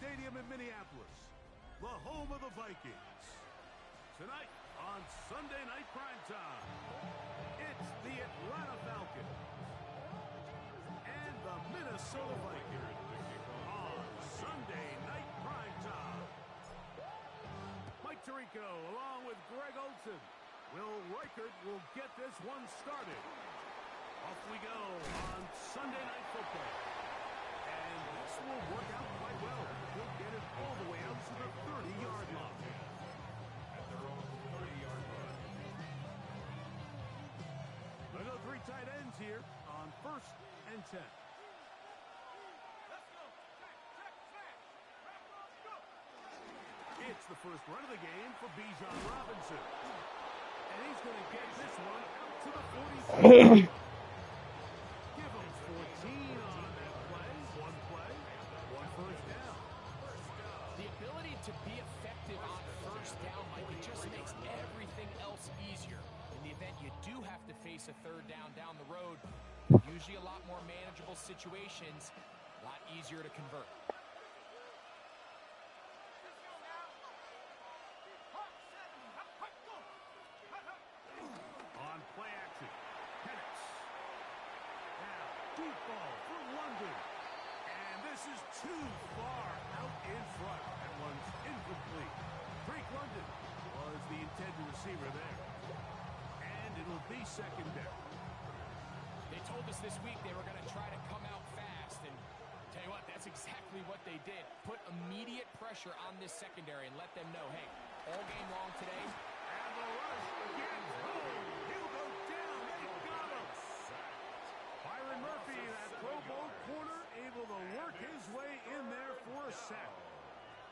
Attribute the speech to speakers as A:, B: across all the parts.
A: Stadium in Minneapolis, the home of the Vikings. Tonight on Sunday Night Primetime, it's the Atlanta Falcons and the Minnesota Vikings on Sunday Night Primetime. Mike Tirico along with Greg Olson. Will Reichert will get this one started. Off we go on Sunday Night Football. And this will work out quite well. He'll get it all the way out to the 30-yard line. At their own 30-yard line. I go three tight ends here on 1st and 10. Let's go. It's the first run of the game for Bijan Robinson. And he's going to get this one out to the 40. Give him 14 on that play. One play, one first down.
B: The ability to be effective on first down, Mike, it just makes everything else easier. In the event you do have to face a third down the road, usually a lot more manageable situations, a lot easier to convert.
A: On play action, Penix. Now, deep ball for London. And this is too far out in front. That one's incomplete. Drake London was the intended receiver there. And it'll be second down.
B: They told us this week they were going to try to come out fast, and tell you what, that's exactly what they did. Put immediate pressure on this secondary and let them know, hey, all game long today.
A: And the rush again. Oh, he'll go down. They got him. Byron Murphy, that Pro Bowl corner, able to work his way in there for a sack.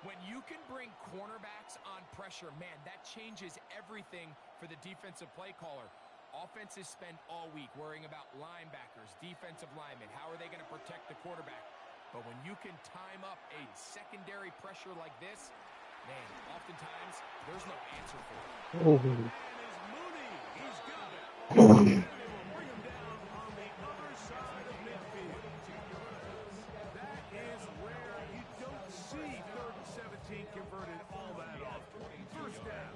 B: When you can bring cornerbacks on pressure, man, that changes everything for the defensive play caller. Offenses spend all week worrying about linebackers, defensive linemen. How are they going to protect the quarterback? But when you can time up a secondary pressure like this, man, oftentimes there's no answer for it.
A: And is Mooney. He's got it. And they will bring him down on the other side of midfield. That is where you don't see 3rd and 17 converted all that often. First down.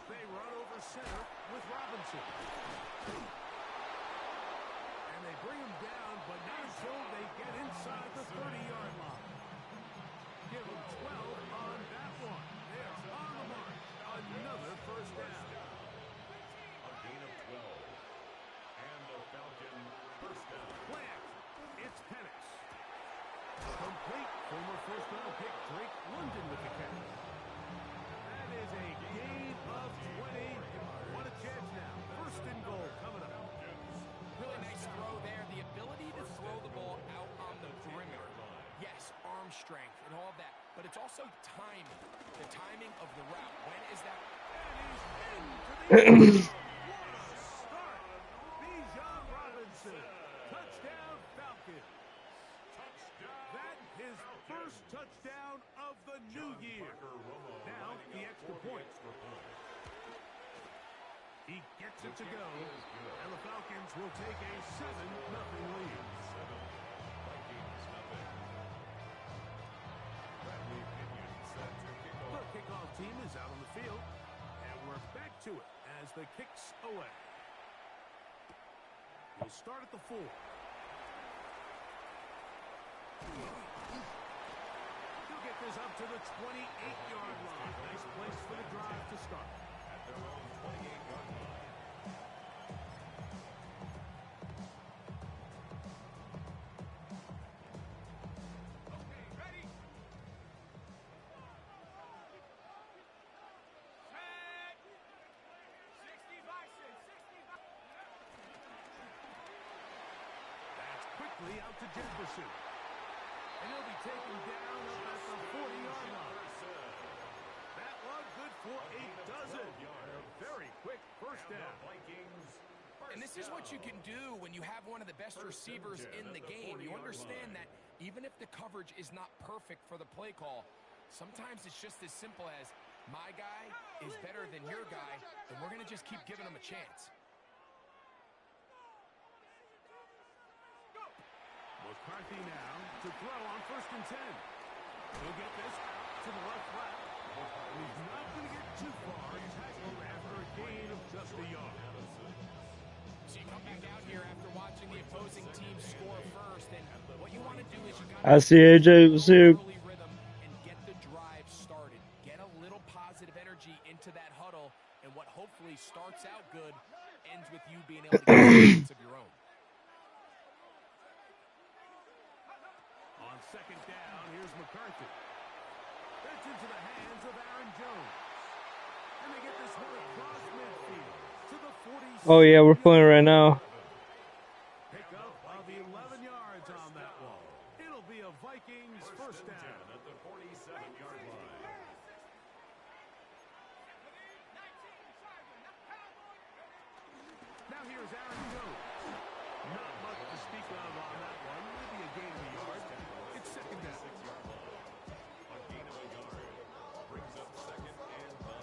A: They run over center with Robinson. And they bring him down, but not until they get inside the 30-yard line. Give him 12 on that one. They're on the mark. Another first down. A gain of 12. And the Falcon first down. Play action. It's Penix. Complete. Former first-round pick Drake London with the catch. That is a gain of 20. What a chance now. 1st and goal coming up.
B: Really nice throw there. The ability to throw the ball out on the perimeter. Yes, arm strength and all of that. But it's also timing. The timing of the route. When is that?
A: And he's into the what a start. Bijan Robinson. Touchdown Falcons. That his first touchdown of the new year. Now the extra point. He gets it to go, and the Falcons will take a 7-0 lead. The kickoff team is out on the field, and we're back to it as the kicks away. We'll start at the 4. He'll get this up to the 28-yard line. Nice place for the drive to start. At their own 28-yard line. Okay, ready? Set. 65. That's quickly out to Jefferson. And he'll be taken down up at the 40-yard line. That one good for a dozen. A very quick first down.
B: And this is what you can do when you have one of the best receivers in the game. You understand that even if the coverage is not perfect for the play call, sometimes it's just as simple as my guy is better than your guy, and we're going to just keep giving him a chance.
A: McCarthy now to throw on 1st and 10. He'll get this out to the left flat. He's not going to get too far. Tackled after a gain of just a yard.
B: So you come back out here after watching the opposing team score first, and what you want to do is you got
C: I see AJ. What's up?
B: early rhythm and get the drive started. Get a little positive energy into that huddle, and what hopefully starts out good ends with you being able to get points of your own.
A: On 2nd down, here's McCarthy. That's into the hands of Aaron Jones. And they get this one across midfield to the 46.
C: Oh yeah, we're playing right now.
A: Pick up of 11 yards on that one. It'll be a Vikings 1st down at the 47-yard line. Now here's Aaron Jones. Not much to speak of on that one. Maybe a gain of a yard. It's 2nd down. A gain of a yard brings up 2nd and 9.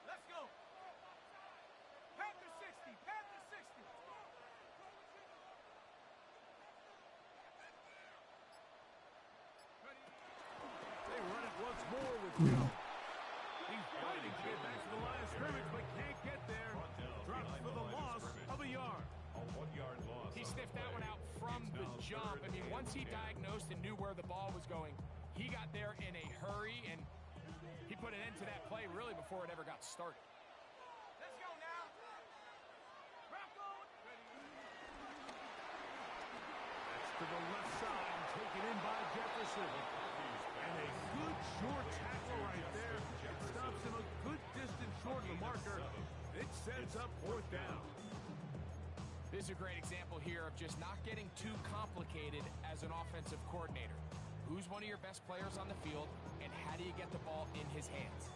A: Let's go. Panther 60. Panther 60. They run it once more with Jones. He's fighting to get back to the line of scrimmage, but can't get there. Drops for the loss of a yard. A 1-yard loss.
B: He sniffed that one out from the jump. I mean, once he diagnosed and knew where the ball was going, he got there in a hurry, and he put an end to that play really before it ever got started.
A: Let's go now. Rock on. That's to the left side, taken in by Jefferson. And a good short tackle right there. It stops him a good distance short of the marker. It sets up 4th down.
B: This is a great example here of just not getting too complicated as an offensive coordinator. Who's one of your best players on the field, and how do you get the ball in his hands?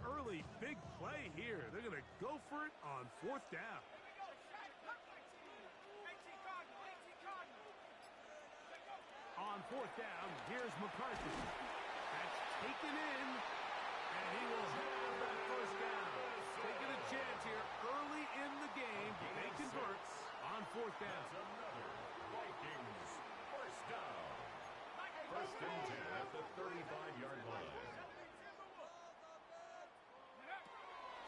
A: Early big play here. They're going to go for it on 4th down. On 4th down, here's McCarthy. That's taken in, and he will have that 1st down. Taking a chance here early in the game. They convert on 4th down. Vikings 1st down. 1st and 10 at the 35-yard line.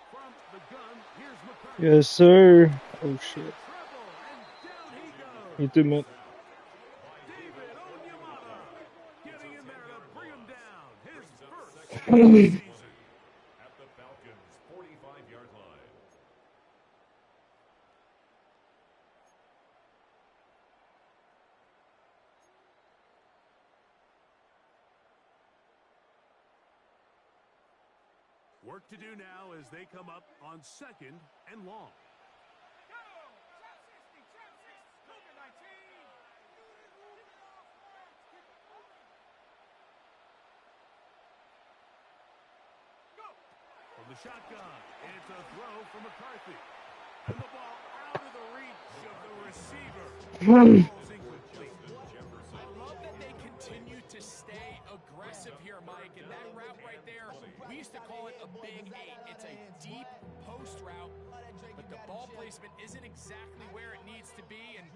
A: From the gun, here's McCarthy.
C: Yes, sir. Oh shit. You too, man.
A: At the Falcons' 45-yard line. Work to do now as they come up on 2nd and long. From the shotgun, it's a throw from McCarthy. And the ball out of the reach of the receiver. Ball's incomplete.
B: I love that they continue to stay aggressive here, Mike. And that route right there, we used to call it a big 8. It's a deep post route, but the ball placement isn't exactly where it needs to be, and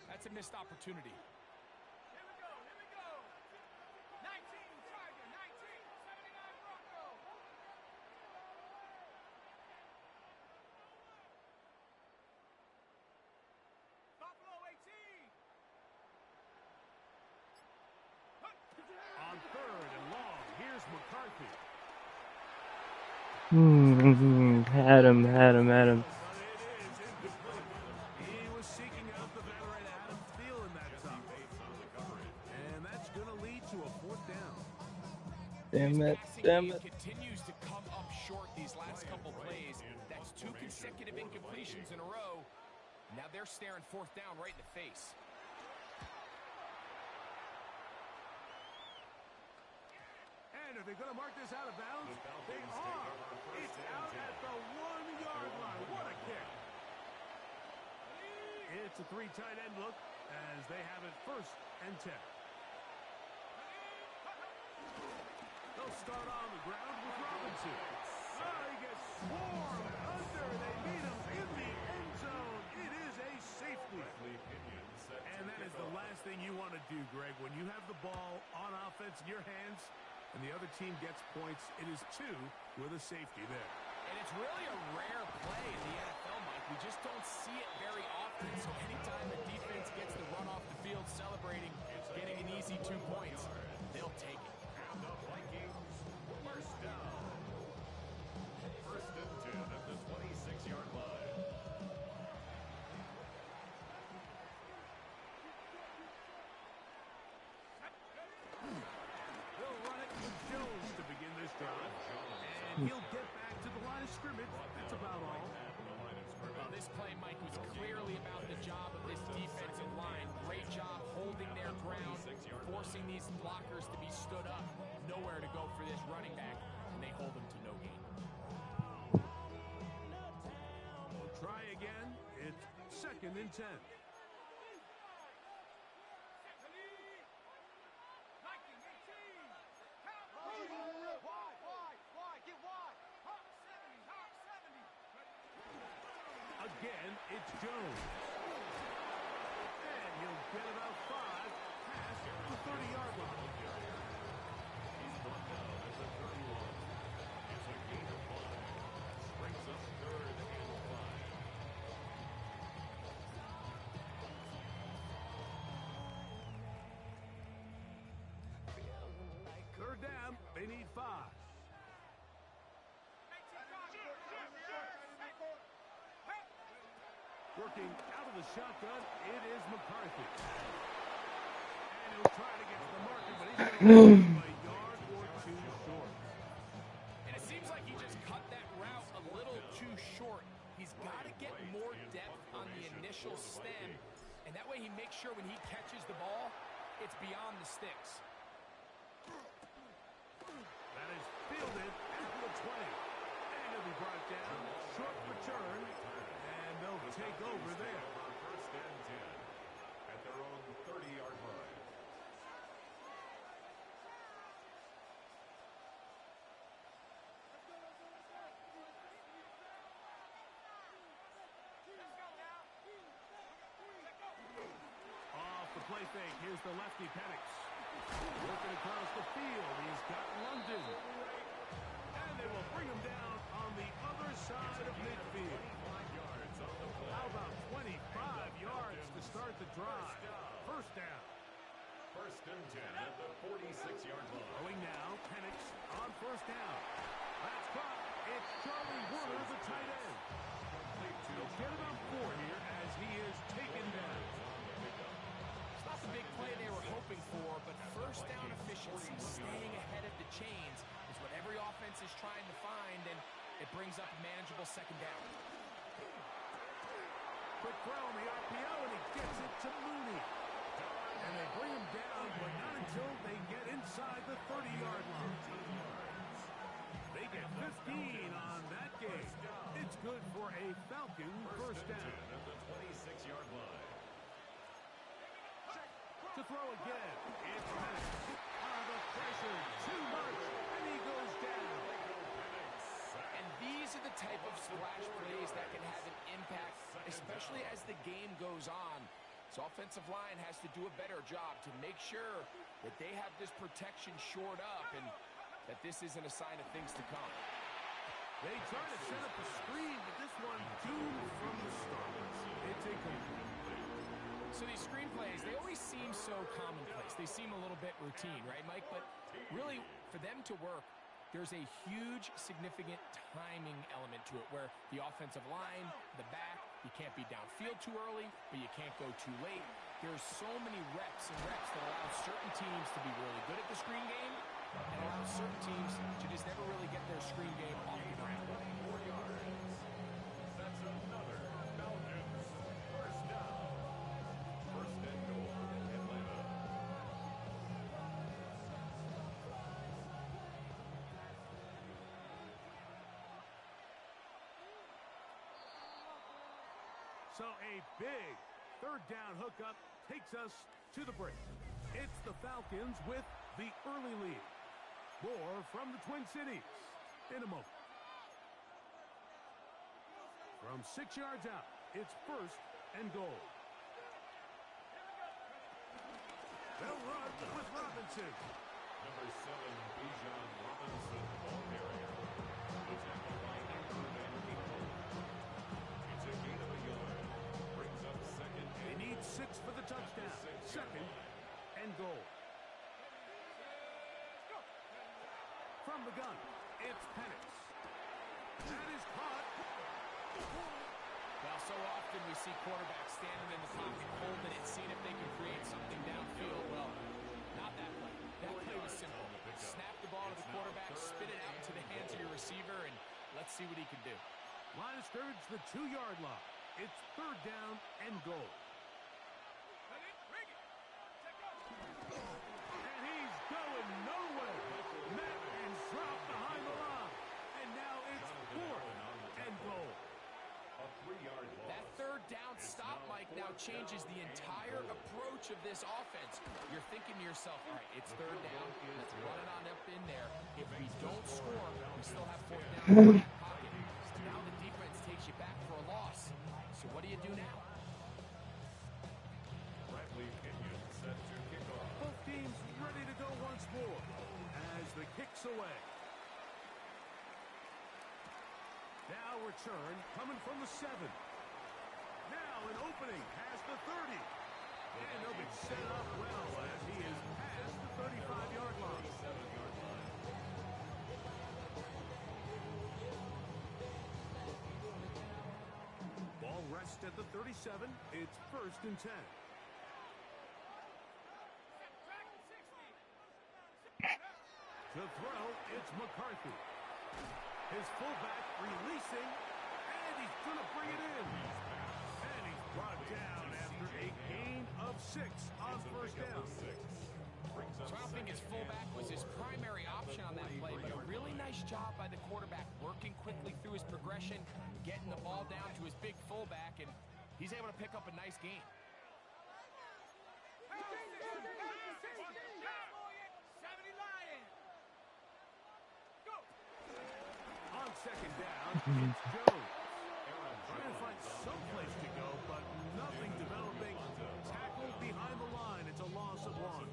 B: that's a missed opportunity.
A: On 3rd and long, here's McCarthy.
C: Had him.
A: But it is incomplete. He was seeking out the veteran Adam Thielen that time. And that's going to lead to a 4th down.
C: Damn it.
B: Continues to come up short couple plays. That's 2 consecutive incompletions in a row. Now they're staring fourth down right in the face.
A: And are they going to mark this out of bounds? They are. It's out at the 1-yard line. What a kick. It's a 3 tight end look as they have it 1st and 10. They'll start on the ground with Robinson. He gets swarmed under. They meet him in the end zone. It is a safety. And that is the last thing you want to do, Greg. When you have the ball on offense in your hands and the other team gets points, it is 2 with a safety there.
B: And it's really a rare play in the NFL, Mike. We just don't see it very often. So anytime the defense gets the run off the field celebrating, getting an easy 2 points, they'll take it.
D: And the Vikings, first down. First and 10 at the 26-yard line.
A: They'll run it with Jones to begin this drive. And he'll get back to the line of scrimmage. That's about all.
B: Well, this play, Mike, was clearly about the job of this defensive line. Great job holding their ground, forcing these blockers to be stood up. Nowhere to go for this running back, and they hold him to no gain.
A: We'll try again. It's 2nd and 10. Again, it's Jones. And he'll get about 5 past the 30-yard line.
D: He's brought down at the 31. It's a gain of 5. Brings up 3rd and 5.
A: 3rd down. They need 5. Working out of the shotgun, it is McCarthy. And he'll try to get to the marker, but he's going to be a yard or 2 short.
B: And it seems like he just cut that route a little too short. He's got to get more depth on the initial stem, and that way he makes sure when he catches the ball, it's beyond the sticks.
A: That is fielded at the 20. And he'll be brought down. Short return. And they'll take over there.
D: First and 10 at their own 30-yard line.
A: Off the play fake. Here's the lefty Penix. Working across the field. He's got London. And they will bring him down on the other side of midfield. How about 25 yards to start the drive? First down.
D: First and 10 at the 46-yard line.
A: Going now, Penix on 1st down. That's caught. It's Charlie Warner, the tight end. He'll get it on 4 here as he is taken down.
B: It's not the big play they were hoping for, but first down efficiency, staying ahead of the chains, is what every offense is trying to find, and it brings up a manageable 2nd down.
A: Quick throw on the RPO, and he gets it to Mooney. And they bring him down, but not until they get inside the 30-yard line. They get 15 on that game. It's good for a Falcon first down.
D: At the 26-yard line.
A: To throw again, it's Penix. The pressure, too much, and he goes down.
B: And these are the type of splash plays that can have an impact, especially as the game goes on. So offensive line has to do a better job to make sure that they have this protection shored up and that this isn't a sign of things to come.
A: They try to set up a screen, but this one doomed from the start. It's incomplete.
B: So these screen plays, they always seem so commonplace. They seem a little bit routine, right, Mike? But really, for them to work, there's a huge, significant timing element to it where the offensive line, the back, you can't be downfield too early, but you can't go too late. There's so many reps and reps that allow certain teams to be really good at the screen game and allow certain teams to just never really get their screen game off the ground.
A: So a big third down hookup takes us to the break. It's the Falcons with the early lead. More from the Twin Cities in a moment. From 6 yards out, it's first and goal. They'll run with Robinson.
D: Number 7, Bijan Robinson, ball carrier. The tackle by Edward Van Ginkle. It's a gain of a yard. Brings up second.
A: They need 6 for the touchdown. Second and goal. From the gun, it's Penix. That is caught.
B: Well, so often we see quarterbacks standing in the pocket, holding it, seeing if they can create something downfield. Well, not that play. That play was simple. Snap the ball to the quarterback, spit it out into the hands of your receiver, and let's see what he can do.
A: Line of scrimmage, the 2-yard line. It's third down and goal. And he's going nowhere. Madden's dropped behind the line. And now it's fourth and goal.
D: A 3-yard loss.
B: That third down stop, Mike, now changes the entire approach of this offense. You're thinking to yourself, all right, it's third down. Let's run it on up in there. If we don't score, we still have fourth down in the back pocket. So now the defense takes you back for a loss. So what do you do now?
D: Bradley Pinion set to kick off.
A: Both teams ready to go once more as the kick's away. Now return coming from the 7. Now an opening past the 30. And he'll be set up well as he is past the 35-yard line.
D: 7-yard line.
A: Ball rests at the 37. It's first and 10. To throw, it's McCarthy. His fullback releasing, and he's going to bring it in. And he's brought down after a gain of 6 on first down.
B: So I don't think his fullback was his primary option on that play, but a really nice job by the quarterback working quickly through his progression, getting the ball down to his big fullback, and he's able to pick up a nice gain.
A: On second down, it's Jones. Trying to find some place to go, but nothing developing. Tackled behind the line. It's a loss of 1.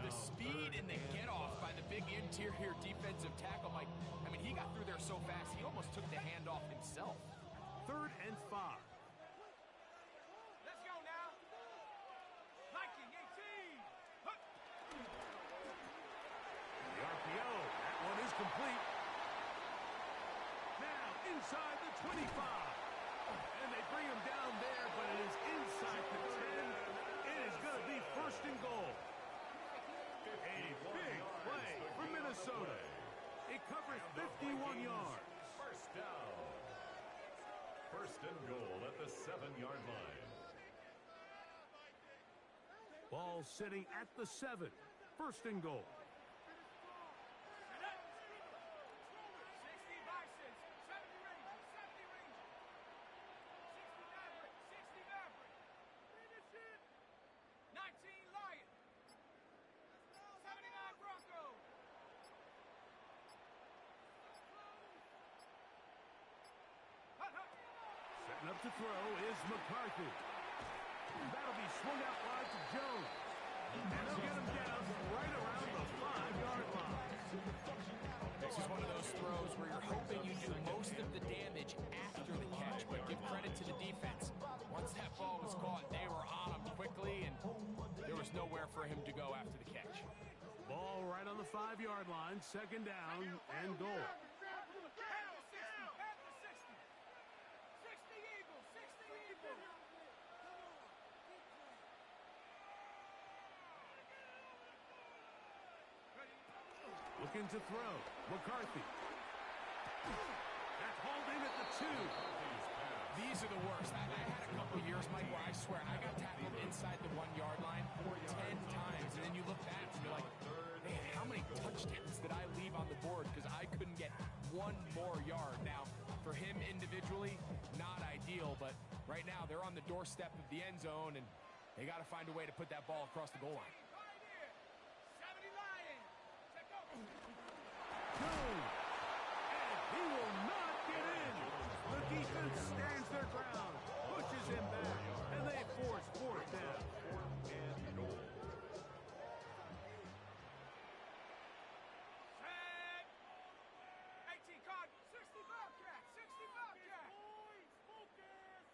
B: The speed and the get-off by the big interior defensive tackle, Mike, I mean, he got through there so fast, he almost took the handoff himself.
A: Third and 5.
E: Let's go now. Viking 18.
A: The RPO. That one is complete. Now inside the 25. And they bring him down there, but it is inside the 10. It is going to be first and goal. A big play for Minnesota. It covers 51 yards.
D: First down. First and goal at the 7-yard line.
A: Ball sitting at the 7. First and goal.
E: 60 Bisons, 70 Rangers, 70 Rangers. 60 Maverick, 60 Maverick. Finish it. 19 Lions. 79 Broncos.
A: Setting up to throw is McCarthy. That'll be swung out wide to Jones. And they'll get him down right around the 5-yard line.
B: This is one of those throws where you're hoping you do most of the damage after the catch, but give credit to the defense. Once that ball was caught, they were on him quickly, and there was nowhere for him to go after the catch.
A: Ball right on the 5-yard line. Second down and goal. Looking to throw. McCarthy. That's hauled in at the 2.
B: These are the worst. I had a couple years, Mike, where I swear I got tackled inside the 1-yard line 10 times. And then you look back and you're like, man, how many touchdowns did I leave on the board because I couldn't get one more yard? Now, for him individually, not ideal, but right now they're on the doorstep of the end zone, and they got to find a way to put that ball across the goal line.
E: 70 Lions. Check out.
A: Jones. And he will not get in. The defense stands their ground, pushes him back, and they force fourth down.
E: Set. 18 Cardinals. 60 Bobcats. 60 Bobcats. Boys, focus.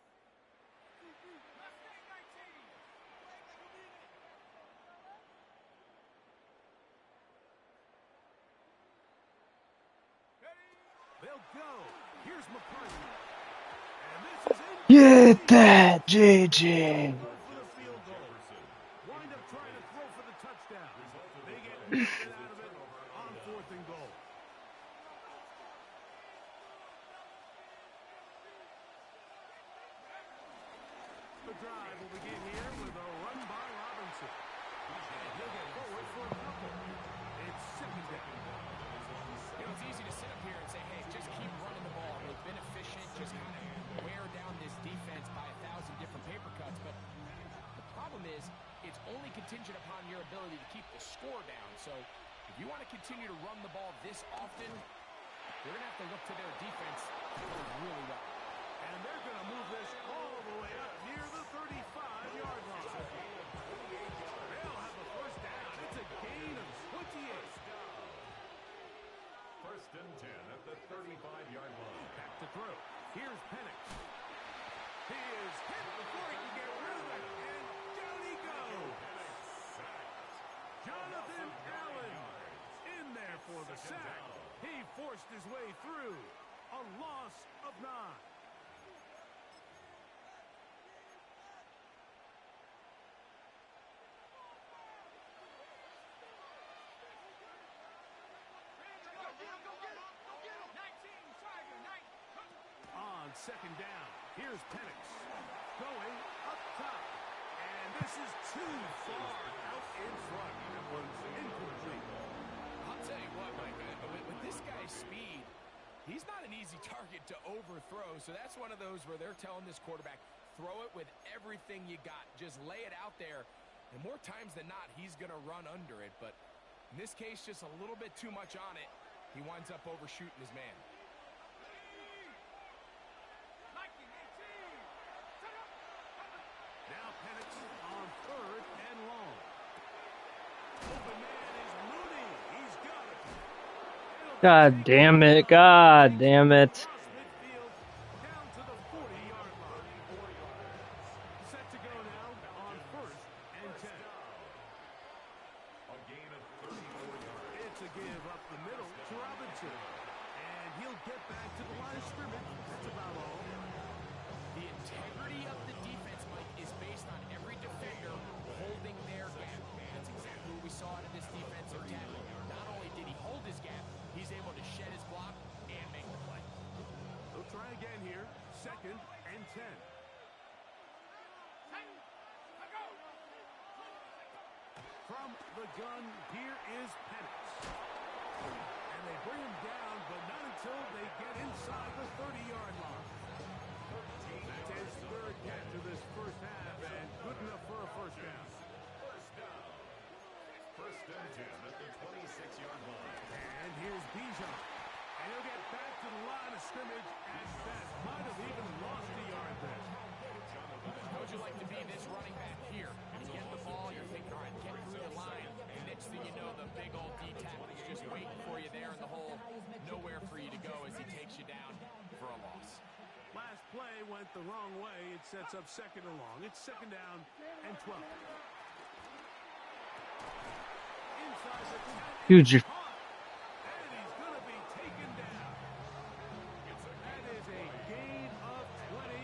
E: Mustang 19.
A: They'll go. Here's McCarthy. And this is in.
C: Get that, JJ.
A: For the field goal. Wind up trying to throw for the touchdown. They get nothing out of it on fourth and goal. The drive will begin here with a run by Robinson. And he'll get forward for a couple. It's second down.
B: You know, it's easy to sit up here and say, hey, just keep running the ball. They've been efficient, just kind of wear down this defense by 1,000 different paper cuts. But the problem is, it's only contingent upon your ability to keep the score down. So if you want to continue to run the ball this often, you're going to have to look to their defense to play really well.
A: And they're going to move this all the way up near the 35-yard line. They'll have the first down. It's a gain of 28.
D: First and 10 at the 35-yard line.
A: Back to throw. Here's Penix. He is hit before he can get rid of it. And down he goes. Jonathan Allen in there for the sack. He forced his way through. A loss of 9. On second down, here's Penix going up top. And this is too far out in front. It was incomplete.
B: I'll tell you what, Mike, with this guy's speed, he's not an easy target to overthrow. So that's one of those where they're telling this quarterback, throw it with everything you got. Just lay it out there. And more times than not, he's going to run under it. But in this case, just a little bit too much on it. He winds up overshooting his man.
A: Now Penix on third and long. Open man is Mooney. He's got it.
C: God damn it. God damn it.
A: Across midfield, down to the 40-yard line. Set to go now on first and 10.
D: A gain of 34 yards.
A: It's a give up the middle to Robinson. And he'll get back to the line of scrimmage. That's about all.
B: The integrity of the defense, Mike, is based on every defender holding their gap. That's exactly what we saw out of this defensive tackle. Not only did he hold his gap, he's able to shed his block and make the play.
A: They'll try again here. Second and 10. From the gun, here is Penix. And they bring him down, but not until they get inside the 30-yard line. That's his third catch of this first half, and good enough for a first down.
D: First down. First and 10 at the 26-yard line.
A: And here's Bijan. And he'll get back to the line of scrimmage at best. Might have even lost a yard there.
B: How would you like to be this running back here? You get the ball, you're thinking, all right, get through the line. And next thing you know, the big old D-tackle is just waiting for you there in the hole. Nowhere for you to go as he takes you down for a loss.
A: Last play went the wrong way. It sets up second and long. It's second down and 12. Inside the 10.
C: Huge.
A: And he's going to be taken down. That is a gain of 20.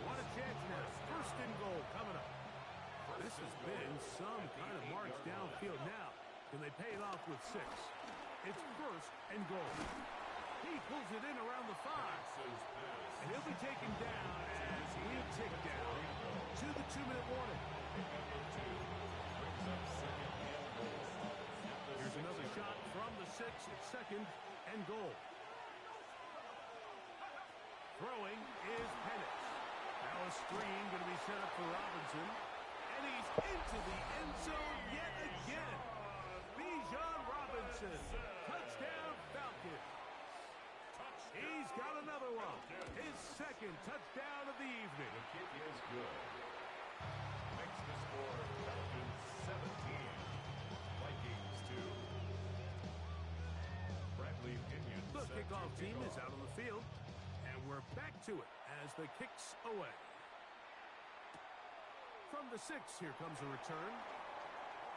A: What a chance now. First and goal coming up. This has been some kind of march downfield now. Can they pay it off with 6? It's first and goal. He pulls it in around the 5. And He'll be taken down as we tick down to the 2-minute warning. Here's another shot from the 6. It's second and goal. Throwing is Penix. Now a screen going to be set up for Robinson. And he's into the end zone yet again. Bijan Robinson. Touchdown Falcons. He's got another one. His second touchdown of the evening.
D: The kick is good. Makes the score Falcons 17. Vikings 2. Bradley Pinion.
A: The kickoff team is out on the field. And we're back to it as the kick's away. From the 6, here comes a return.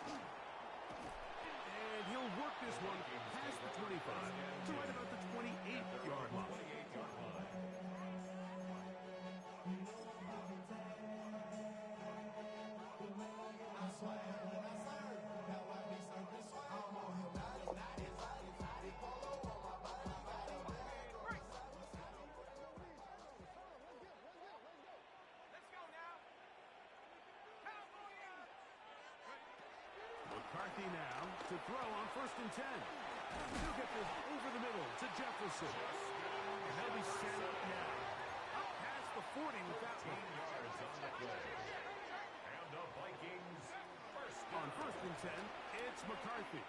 A: And he'll work this one past the 25 to right about the 28-yard line. McCarthy now to throw on 1st and 10. He'll get this over the middle to Jefferson. And they'll be set up now. Up past the 40 with that one.
D: Yards on the play. And the Vikings first
A: On 1st and 10, it's McCarthy.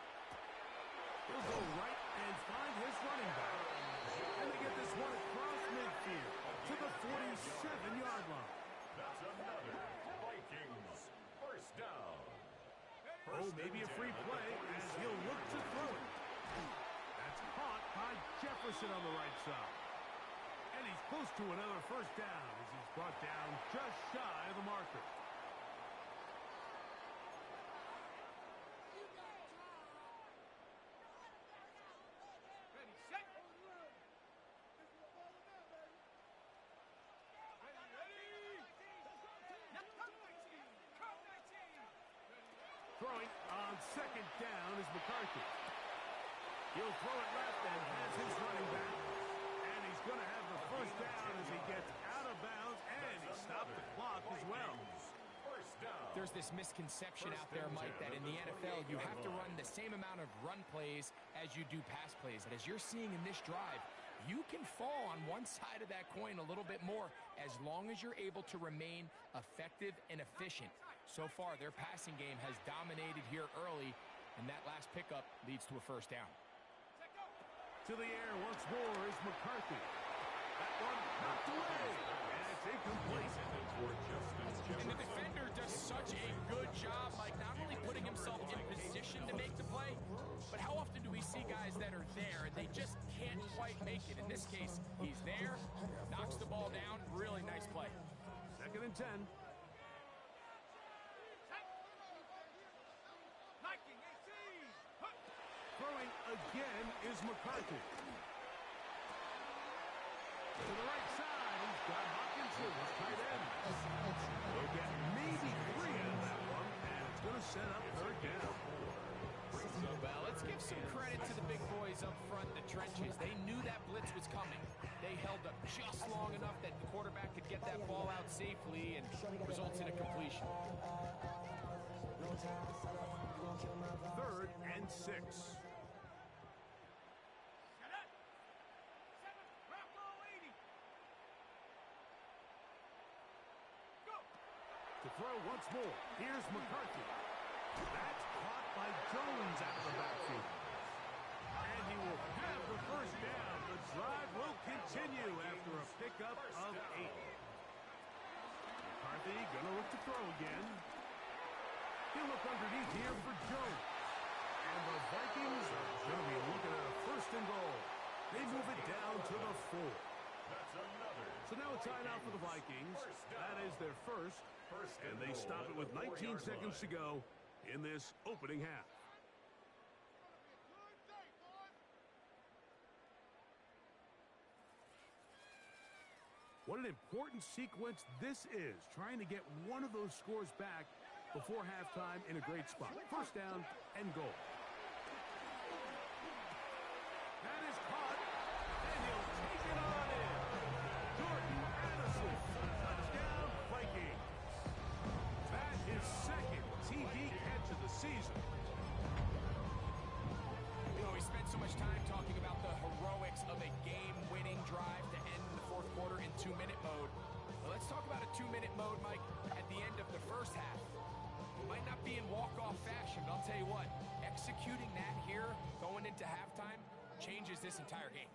A: He'll go right and find his running back. And they get this one across midfield to the 47-yard line.
D: That's another Vikings first down.
A: Oh, maybe a free play as he'll look to throw it. That's caught by Jefferson on the right side. And he's close to another first down as he's brought down just shy of the marker.
E: Ready, set.
A: Throwing on 2nd down is McCarthy. He'll throw it left and has his running back. And he's going to have the first down as he gets out of bounds. And he stopped the clock as well.
D: First down.
B: There's this misconception out there, Mike, that in the NFL you have to run the same amount of run plays as you do pass plays. And as you're seeing in this drive, you can fall on one side of that coin a little bit more as long as you're able to remain effective and efficient. So far, their passing game has dominated here early, and that last pickup leads to a first down.
A: To the air once more is McCarthy. That one knocked away. And it's incomplete.
B: And the defender does such a good job, Mike, not only putting himself in position to make the play, but how often do we see guys that are there and they just can't quite make it? In this case, he's there, knocks the ball down. Really nice play.
A: 2nd and 10. Throwing again is McCarthy. To the right side, he's got Hopkinson, his tight end. He'll get maybe 3 on that one, and it's going to set up 3rd down.
B: Well, let's give some credit to the big boys up front in the trenches. They knew that blitz was coming. They held up just long enough that the quarterback could get that ball out safely and results in a completion.
A: 3rd and 6. To throw once more. Here's McCarthy. That's caught by Jones out of the backfield. And he will have the first down. The drive will continue after a pickup of 8. McCarthy going to look to throw again. He'll look underneath here for Jones. And the Vikings are going to be looking at a 1st and goal. They move it down to the 4.
D: That's another.
A: So now a timeout for the Vikings. That is their first. And they stop it with 19 seconds to go in this opening half. What an important sequence this is, trying to get one of those scores back before halftime in a great spot. First down and goal. That is caught, and he'll take it on in. Jordan
B: 2-minute mode. Well, let's talk about a 2-minute mode, Mike, at the end of the first half. It might not be in walk-off fashion, but I'll tell you what, executing that here, going into halftime, changes this entire game.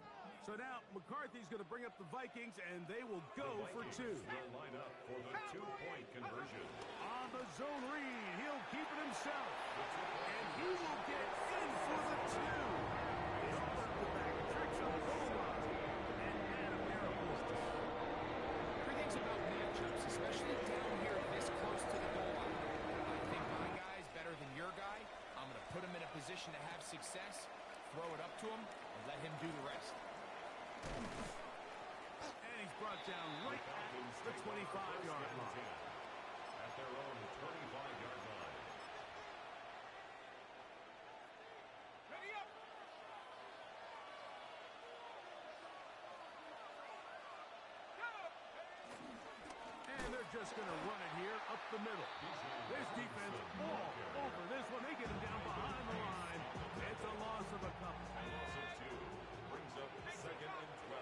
A: So now McCarthy's going to bring up the Vikings, and they will go for two.
D: Will line up for the 2-point conversion.
A: On the zone read, he'll keep it himself. And he will get in for the two. He'll work the bag of tricks on the goal line. And add a pair of points.
B: Everything's about matchups, especially down here this close to the goal line. I think my guy's better than your guy. I'm going to put him in a position to have success, throw it up to him, and let him do the rest.
A: And he's brought down right at the 25-yard line.
D: At their own 25-yard line.
E: Ready up. Go.
A: And they're just going to run it here up the middle. This defense all over this one. They get him down behind the line. It's a loss of a couple.
D: Loss of 2 brings up 2nd and 12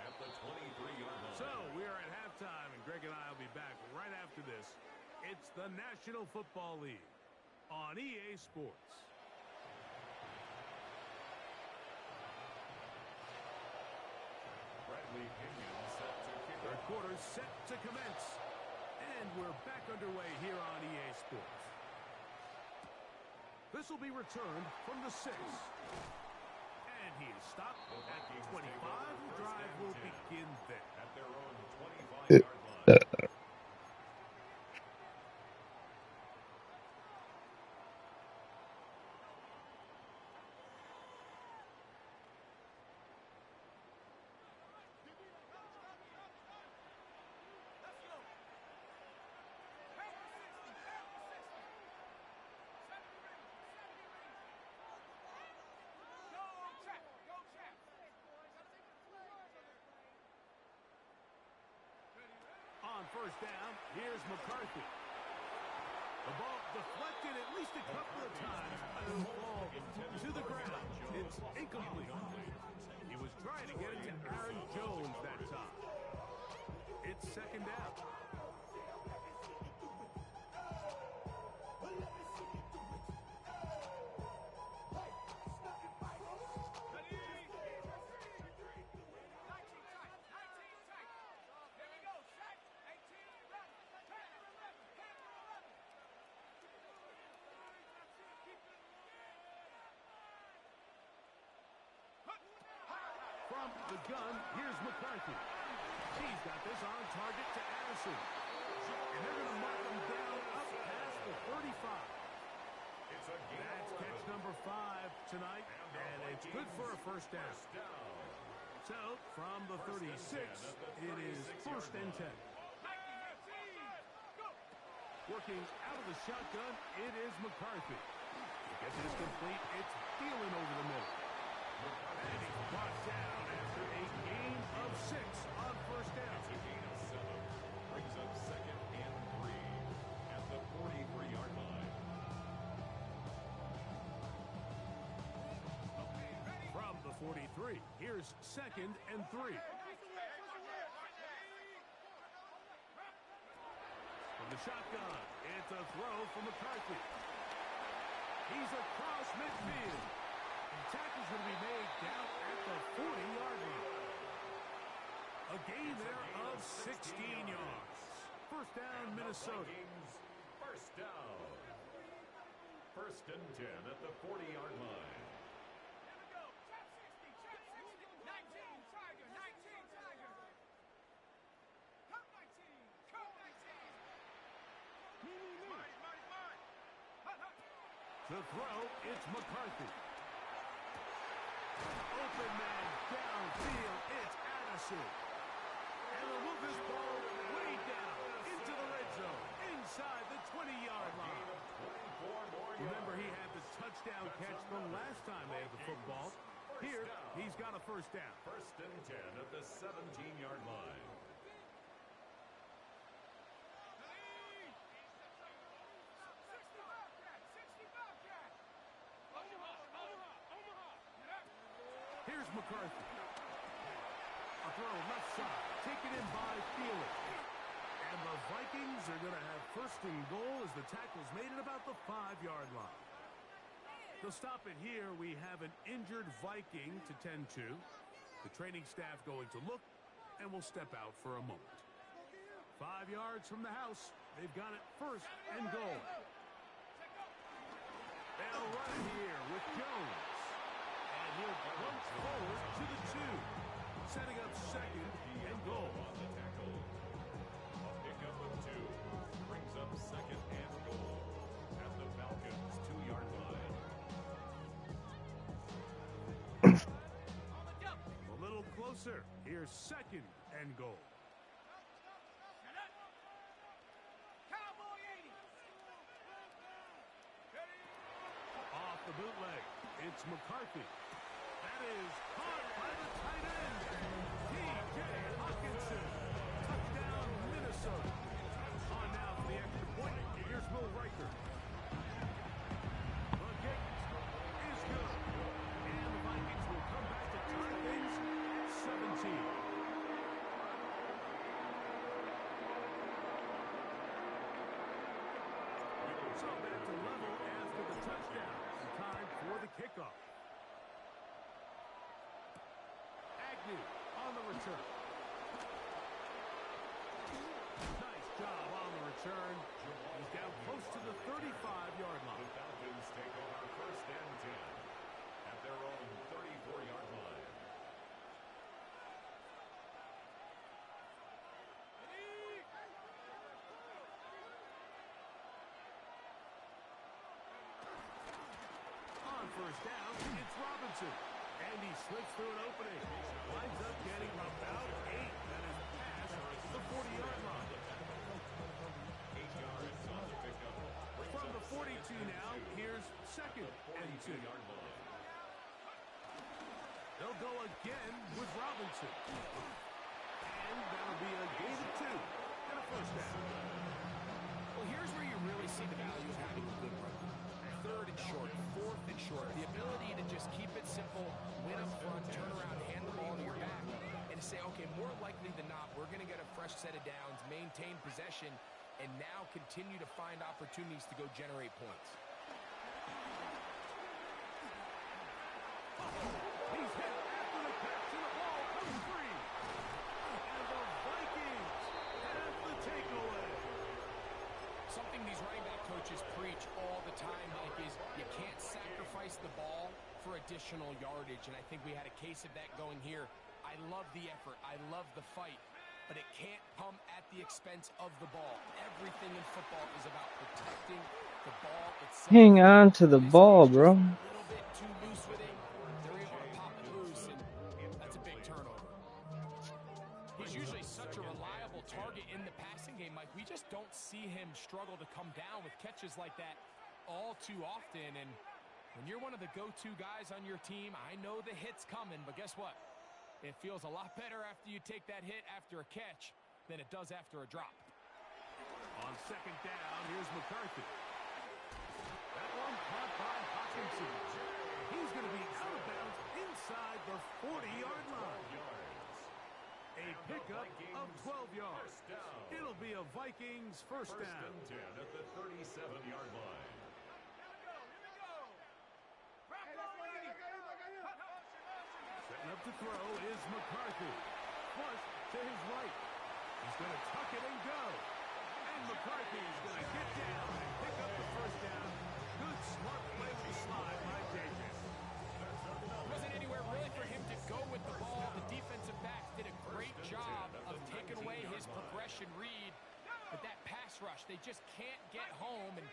D: at the 23-yard line.
A: So we are at halftime, and Greg and I will be back right after this. It's the National Football League on EA Sports.
D: Bradley Pinion set to kick
A: Third
D: off.
A: quarter set to commence. And we're back underway here on EA Sports. This will be returned from the 6. And he is stopped at the 25. The drive will begin there.
D: At their own 25-yard line.
E: Let's go. Pound the 60. Pound the 60. 70 range. 70 range. Go, Chap. Go, Chap.
A: On first down, here's McCarthy. The ball deflected at least a couple of times. It'll fall to the ground. It's incomplete. He was trying to get it to Aaron Jones that time. It's second down.
E: Ready? 19 tight. 19 tight. Here we go. Set. 18. Run. 10 or 11. 10 or 11. Keep it.
A: From the gun, here's McCarthy. He's got this on target to Addison. And they're going to mark him down up past the 35.
D: It's a gain
A: That's
D: of
A: catch
D: 11.
A: number 5 tonight, and it's good for a first down.
D: First down.
A: So, from the 36, it is first and 10.
E: Go.
A: Working out of the shotgun, it is McCarthy. He gets it complete. It's Thielen over the middle. And he's brought down after a gain of 6 on first down.
D: It's a gain of 7. Brings up 2nd and 3 at the 43-yard line.
A: From the 43, here's second and 3. From the shotgun, it's a throw from McCarthy. He's across midfield. Tackle's going to be made down at the 40-yard line. A gain there of 16 yards. First down, Minnesota.
D: Vikings, first down. First and 10 at the 40-yard line.
E: Here we go. Chap 60. Chap 60. 19. Tiger. 19. Tiger. Come 19. Come 19. Mine.
A: To throw, it's McCarthy. Open man downfield, it's Addison. And they'll move this ball way down into the red zone, inside the 20-yard line.
D: 24 more
A: Remember, he
D: yards.
A: had the touchdown catch the last time they had the football. Here, he's got a first down.
D: First and 10 at the 17-yard line.
E: 65 cat. 65 cat. Omaha.
A: Here's McCarthy. A throw left side to taken in by Felix. And the Vikings are going to have first and goal as the tackle's made at about the 5-yard line. To stop it here, we have an injured Viking to tend to. The training staff going to look and will step out for a moment. 5 yards from the house. They've got it first and goal. They'll run it here with Jones. And he'll punch forward to the 2. Setting up second and goal.
D: On the tackle. A pickup of 2. Brings up second and goal. At the Falcons' 2-yard line.
A: A little closer. Here's second and goal. Off the bootleg, it's McCarthy. That is caught by the tight end. T.J. Hawkinson. Touchdown, Minnesota. On now for the extra point. Here's Will Riker. The kick is good. And the Vikings will come back to tie things at 17. So back to level after the touchdown. Time for the kickoff. Agnew on the return. Nice job on the return. He's down close to the 35-yard line.
D: The Falcons take over first and 10 at their own 34-yard line.
A: On first down, it's Robinson. And he slips through an opening. Winds up getting about 8. That is pass to the 40-yard line.
D: 8 yards on the pickup.
A: From the 42 now, here's second and 2. They'll go again with Robinson. And that'll be a gain of 2 and a first down.
B: Well, here's where you really see the value of having a good run. Third and short, fourth and short. The ability to just keep it simple, win up front, turn around, hand the ball to your back, and to say, okay, more likely than not, we're going to get a fresh set of downs, maintain possession, and now continue to find opportunities to go generate points.
A: He's hit after the catch, and the ball comes free. And the Vikings have the takeaway.
B: Something these running back coaches preach all the time, Mike, is you can't sacrifice the ball for additional yardage, and I think we had a case of that going here. I love the effort. I love the fight, but it can't come at the expense of the ball. Everything in football is about protecting the ball itself.
C: Hang on to the ball, bro.
B: A little bit too loose with it. They're able to pop it loose, and that's a big turnover. He's usually such a reliable target in the passing game, Mike. We just don't see him struggle to come down with catches like that all too often. And when you're one of the go-to guys on your team, I know the hit's coming, but guess what? It feels a lot better after you take that hit after a catch than it does after a drop.
A: On second down, here's McCarthy. That one caught by Hawkinson. He's going to be out of bounds inside the 40-yard line. A pickup of 12 yards. It'll be a Vikings first down.
D: First and 10 at the 37-yard line.
A: Setting up to throw is McCarthy. Flush to his right. He's going to tuck it and go. And McCarthy is going to get down and pick up the first down. Good, smart play with the slide by Davis.
B: Wasn't anywhere really for him to go with the ball. The defensive backs did a great job of taking away his progression read. But that pass rush, they just can't get home, and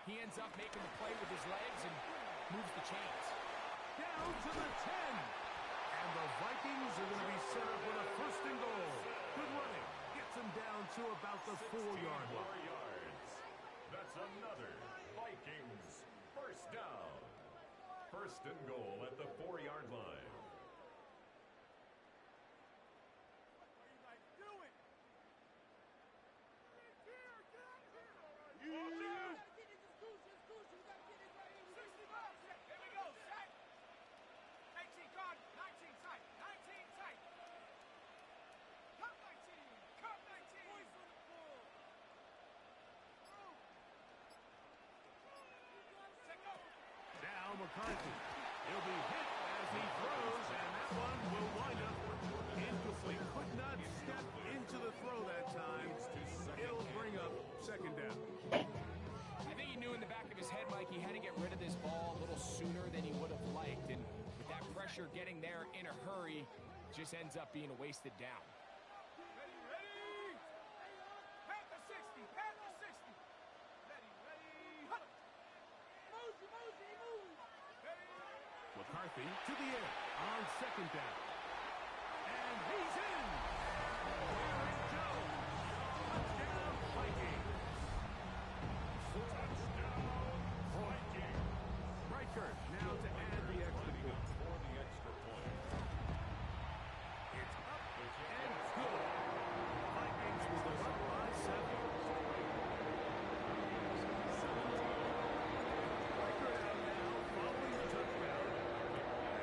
B: he ends up making the play with his legs and moves the chains.
A: Down to the 10. And the Vikings are going to be set up with a first and goal. Good running. Gets them down to about the 4-yard line.
D: That's another Vikings first down. First and goal at the 4-yard line.
A: McCarthy. He'll be hit as he throws, and that one will wind up incomplete. Could not step into the throw that time. It'll bring up second down.
B: I think he knew in the back of his head, Mike, he had to get rid of this ball a little sooner than he would have liked. And with that pressure getting there in a hurry, just ends up being a wasted down.
E: Ready, ready. Pat the 60, pat the 60. Ready, ready. Hunt. Mosey, Mosey, move. Ready.
A: McCarthy to the air on second down. And he's in. Aaron Jones. Touchdown, Vikings.
D: Touchdown, Vikings.
A: Reichert now to add the extra point.
D: For the extra point.
A: It's up and good. Vikings will go up by 7. Reichert out now following the touchdown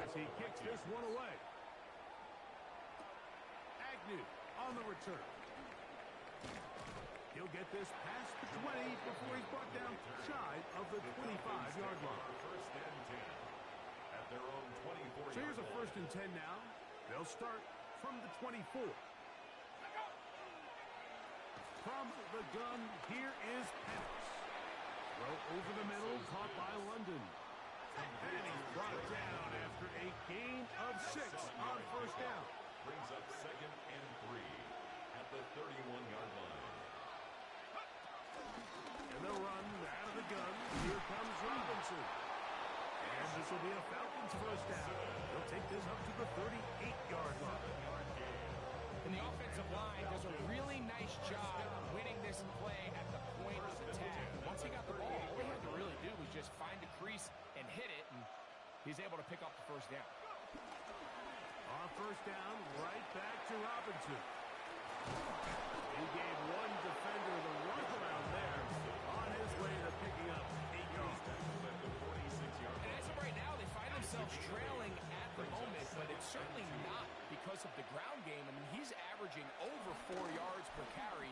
A: as he kicks this one away. Agnew on the return. He'll get this past the 20 before he's brought down shy of the 25-yard line.
D: First and 10 at their own 24.
A: So here's a first and 10 now. They'll start from the 24. From the gun, here is Penix. Throw over the middle, caught by London. And he's brought down after a gain of 6 on first down.
D: Brings up second and 3 at the 31-yard line.
A: And they'll run out of the gun. Here comes Robinson. And this will be a Falcons first down. They'll take this up to the 38-yard line.
B: And the offensive line does a really nice job winning this play at the point of attack. Once he got the ball, all he had to really do was just find a crease and hit it, and he's able to pick up the first down.
A: On first down, right back to Robinson. He gave one defender the runaround there on his way to picking up 8 yards.
D: At the 46-yard
B: And as of right now, they find themselves trailing at the moment, but it's certainly not because of the ground game. I mean, he's averaging over 4 yards per carry.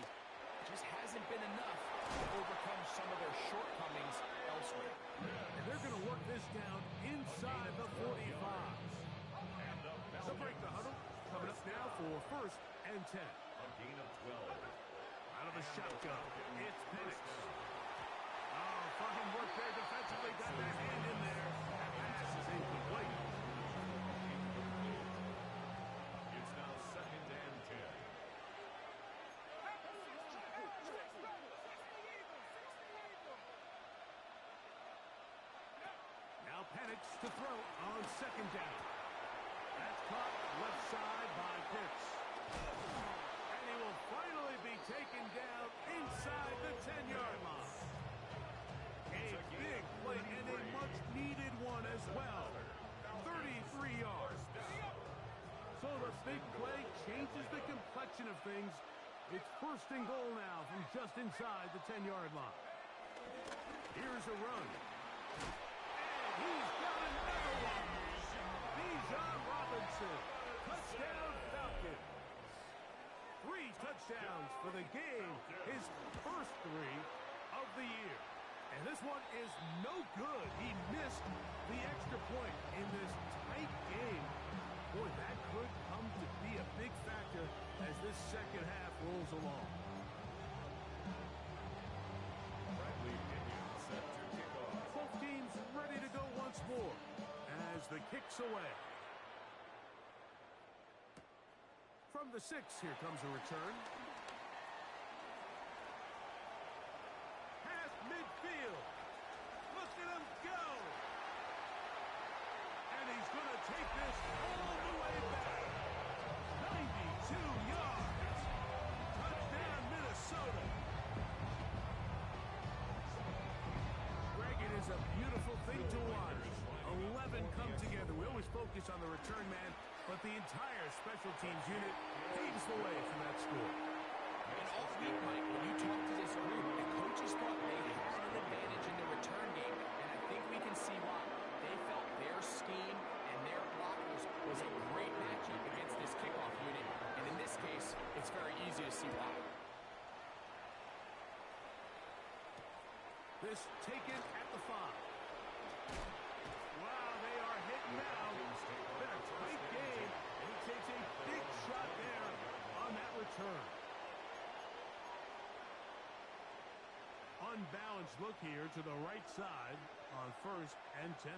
B: Just hasn't been enough to overcome some of their shortcomings elsewhere.
A: And they're going to work this down inside the 45. They'll break the huddle. Coming up now for first and 10.
D: A gain of 12.
A: Out of the shotgun, it's Penix. Oh, fine work there defensively. Got that hand in there. That pass is incomplete.
D: It's now second and 10.
E: Pat the 60, pat the 60. 60 Eagles, 60 Eagles.
A: Now Penix to throw on second down. That's caught left side by Pitts. And he will finally be taken down inside the 10-yard line. A big play and a much-needed one as well. 33 yards. So the big play changes the complexion of things. It's first and goal now from just inside the 10-yard line. Here's a run. And he's got another one. Bijan Robinson. Touchdown Falcons. 3 touchdowns for the game. His first 3 of the year. And this one is no good. He missed the extra point in this tight game. Boy, that could come to be a big factor as this second half rolls along.
D: Bradley Pinion set to kick off.
A: Both teams ready to go once more as the kick's away. From the 6, here comes a return. Past midfield. Look at him go. And he's going to take this all the way back. 92 yards. Touchdown, Minnesota. Greg, it is a beautiful thing to watch. 11 come together. We always focus on the return man, but the entire special teams unit paves the way for that score.
B: And all week, Mike, when you talk to this group, the coaches thought they had an advantage in the return game, and I think we can see why. They felt their scheme and their blockers was a great matchup against this kickoff unit, and in this case, it's very easy to see why.
A: This taken at the 5. Wow, now. Been a tight game, and he takes a big shot there on that return. Unbalanced look here to the right side on 1st and 10.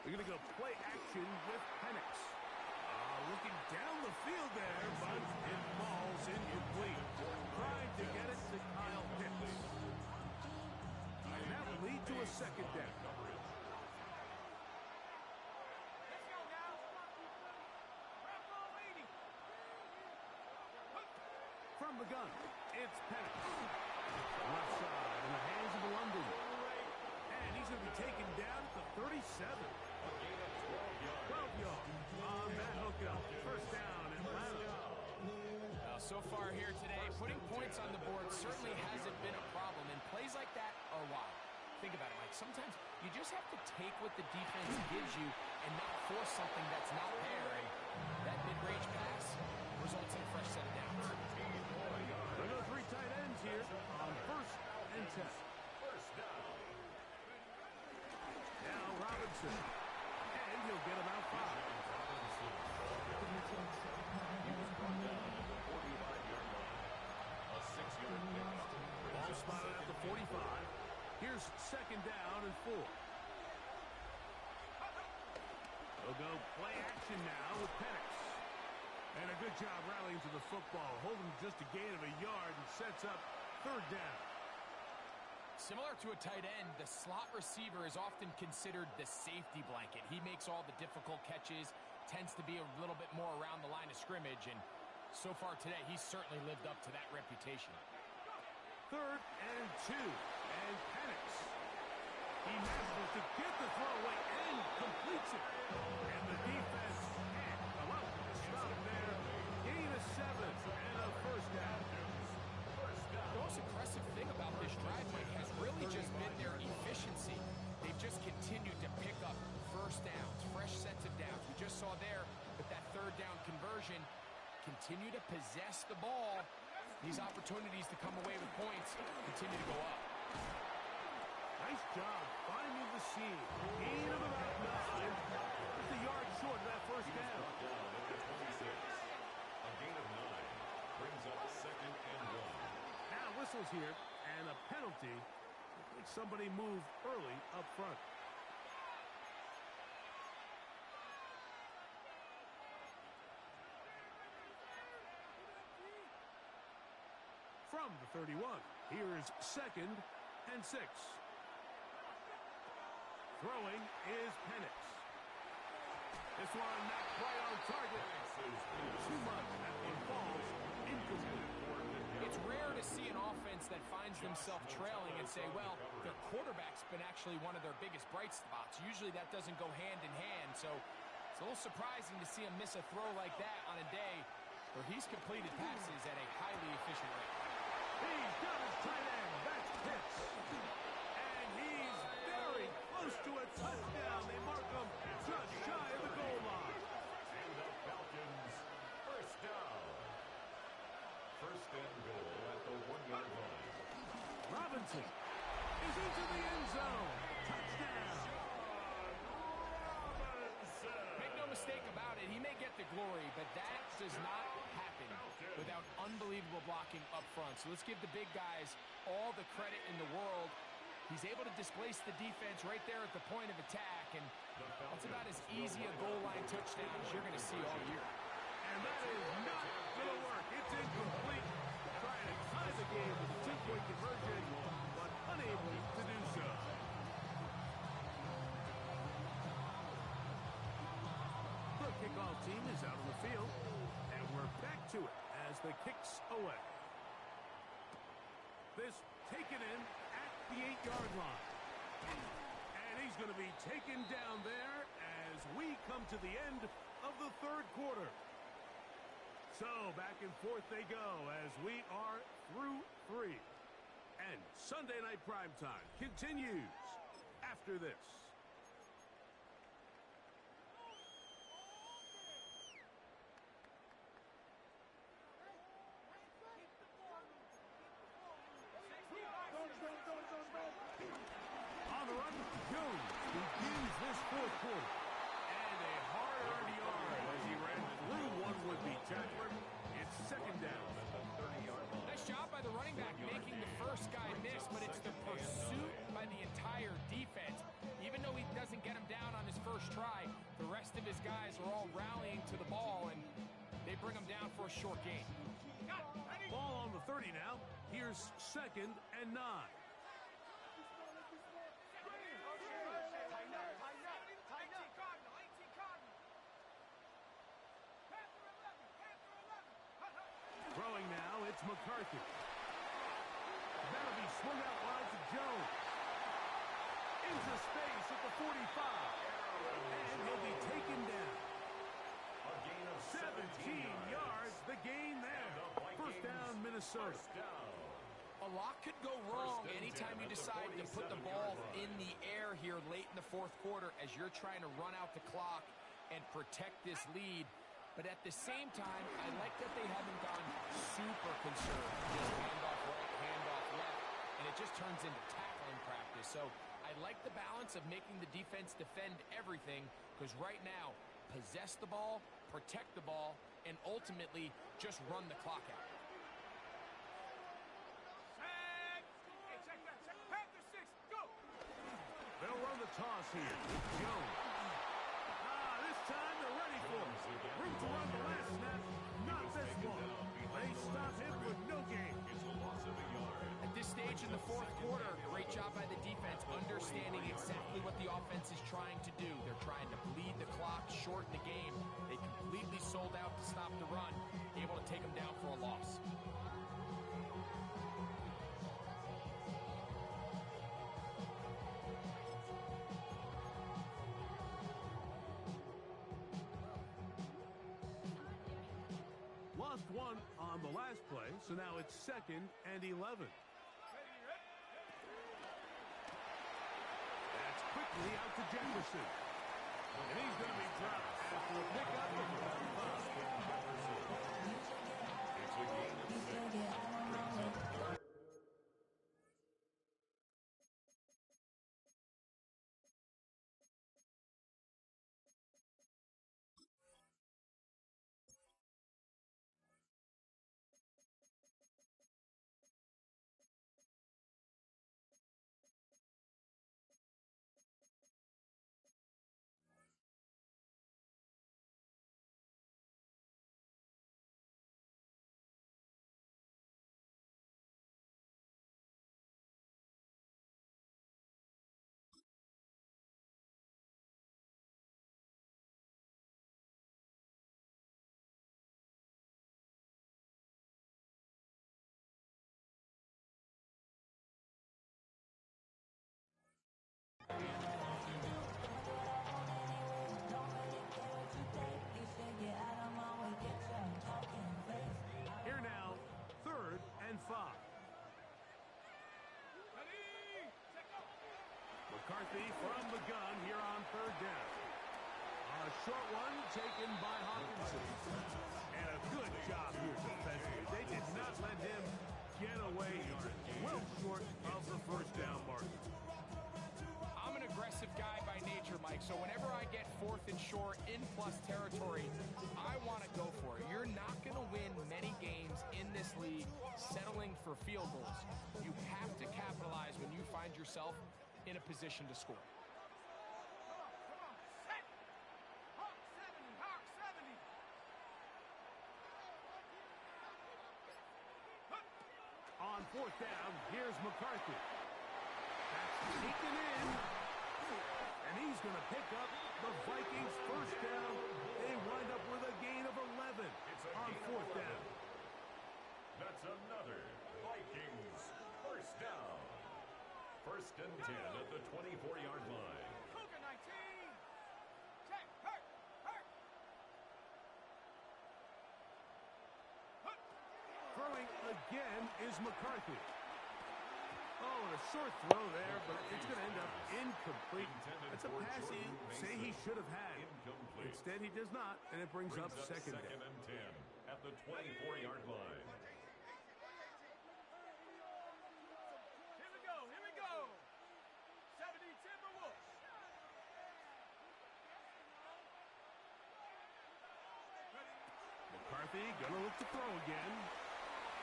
A: They're going to go play action with Penix. Looking down the field there, but it falls incomplete. Trying to get it to Kyle Pitts. And that will lead to a 2nd down.
E: Let's go now. Rap ball waiting.
A: From the gun, it's Penix. Left side in the hands of London. And he's going to be taken down at the 37. 12 yards on that hookup. 1st down, Atlanta.
B: So far here today, putting points on the board certainly hasn't been a problem, and plays like that are wild. Think about it, Mike. Sometimes you just have to take what the defense gives you and not force something that's not there, and that mid-range pass results in a fresh set of downs.
A: There go 3 tight ends here on 1st and 10. Now Robinson, and he'll get about 5. Ball spotted at the 45. Here's 2nd down and 4. They'll go play action now with Penix. And a good job rallying to the football, holding just a gain of a yard and sets up 3rd down.
B: Similar to a tight end, the slot receiver is often considered the safety blanket. He makes all the difficult catches, tends to be a little bit more around the line of scrimmage, and so far today, he's certainly lived up to that reputation.
A: 3rd and 2, and Penix. He manages to get the throw away and completes it. And the defense can't come up with a stop there. Gain of 7 and a 1st down.
B: The most impressive thing about this drive, Mike, has really just been their efficiency. They've just continued to pick up 1st downs, fresh sets of downs. We just saw there with that 3rd down conversion, continue to possess the ball. These opportunities to come away with points continue to go up.
A: Nice job finding the seam. Gain of about 9. Just a yard short of that 1st down.
D: A gain of 9 brings up 2nd and 1.
A: Now whistles here, and a penalty. I think somebody moved early up front. From the 31, here is 2nd and 6. Throwing is Penix. This one not quite on target. Too much. That one falls incomplete.
B: It's rare to see an offense that finds themselves trailing and say, well, their quarterback's been actually one of their biggest bright spots. Usually that doesn't go hand in hand, so it's a little surprising to see him miss a throw like that on a day where he's completed passes at a highly efficient rate.
A: He's got his tight end. That's Pitts. And he's very close to a touchdown. They mark him just shy of the goal line.
D: And the Falcons, 1st down. 1st and goal at the 1-yard line.
A: Robinson is into the end zone. Touchdown.
B: Make no mistake about it, he may get the glory, but that does not happen without unbelievable blocking up front. So let's give the big guys all the credit in the world. He's able to displace the defense right there at the point of attack, and that's about as easy a goal line touchdown as you're going to see all year.
A: And that is not going to work. It's incomplete. Trying to tie the game with a 2-point conversion, but unable to do so. The kickoff team is out on the field, and we're back to it as the kick's away. This taken in at the 8-yard line. And he's going to be taken down there as we come to the end of the 3rd quarter. So back and forth they go as we are through 3. And Sunday Night Primetime continues after this. On the run, Jones begins fourth quarter. And a hard-earned yard as he ran through one would-be tackler. It's second down.
B: Nice job by the running back making the first guy miss, but it's the pursuit by the entire defense. Even though he doesn't get him down on his first try, the rest of his guys are all rallying to the ball, and they bring him down for a short gain.
A: Ball on the 30 now. Here's second and 9. Throwing now, it's McCarthy. That'll be swung out wide to Jones. Into space at the 45. And he'll be taken down.
D: A gain of
A: 17 yards, the gain there. First down, Minnesota.
B: A lot could go wrong anytime you decide to put the ball in the air here late in the fourth quarter as you're trying to run out the clock and protect this lead. But at the same time, I like that they haven't gone super conservative. Just handoff right, handoff left, and it just turns into tackling practice. So I like the balance of making the defense defend everything, because right now, possess the ball, protect the ball, and ultimately just run the clock out.
A: They'll run the toss here. Jones. This time they're ready for it. Room to run the last snap. Not this one. They stop him with no gain.
D: It's a loss of a yard.
B: At this stage in the fourth quarter, great job by the defense, understanding exactly what the offense is trying to do. They're trying to bleed the clock, shorten the game. They completely sold out to stop the run, able to take them down for a loss.
A: Lost one on the last play, so now it's second and 11. That's quickly out to Jefferson. And he's going to be dropped after a pickup of about 5.
D: It's a gain of 6. Brings up third.
A: Here now, third and 5. McCarthy from the gun here on third down. A short one taken by Hawkinson. And a good job here defensively. They did not let him get away here. Well short of the first down mark.
B: I'm an aggressive guy by nature, Mike, so whenever I get fourth and short in plus territory, I want to go for it. You're not going to win many games in this league settling for field goals. You have to capitalize when you find yourself in a position to score.
A: On fourth down, here's McCarthy. That's taken in. And he's going to pick up the Vikings' first down. They wind up with a gain of 11 on fourth down.
D: That's another Vikings first down. First and 10 at the 24-yard line.
A: Throwing again is McCarthy. Oh, and a short throw there, but it's going to end up incomplete. That's a pass he say he should have had.
D: Incomplete.
A: Instead, he does not, and it brings up second down.
D: Second and 10 at the 24-yard line.
E: Here we go. 70 Timberwolves.
A: McCarthy gonna look to throw again.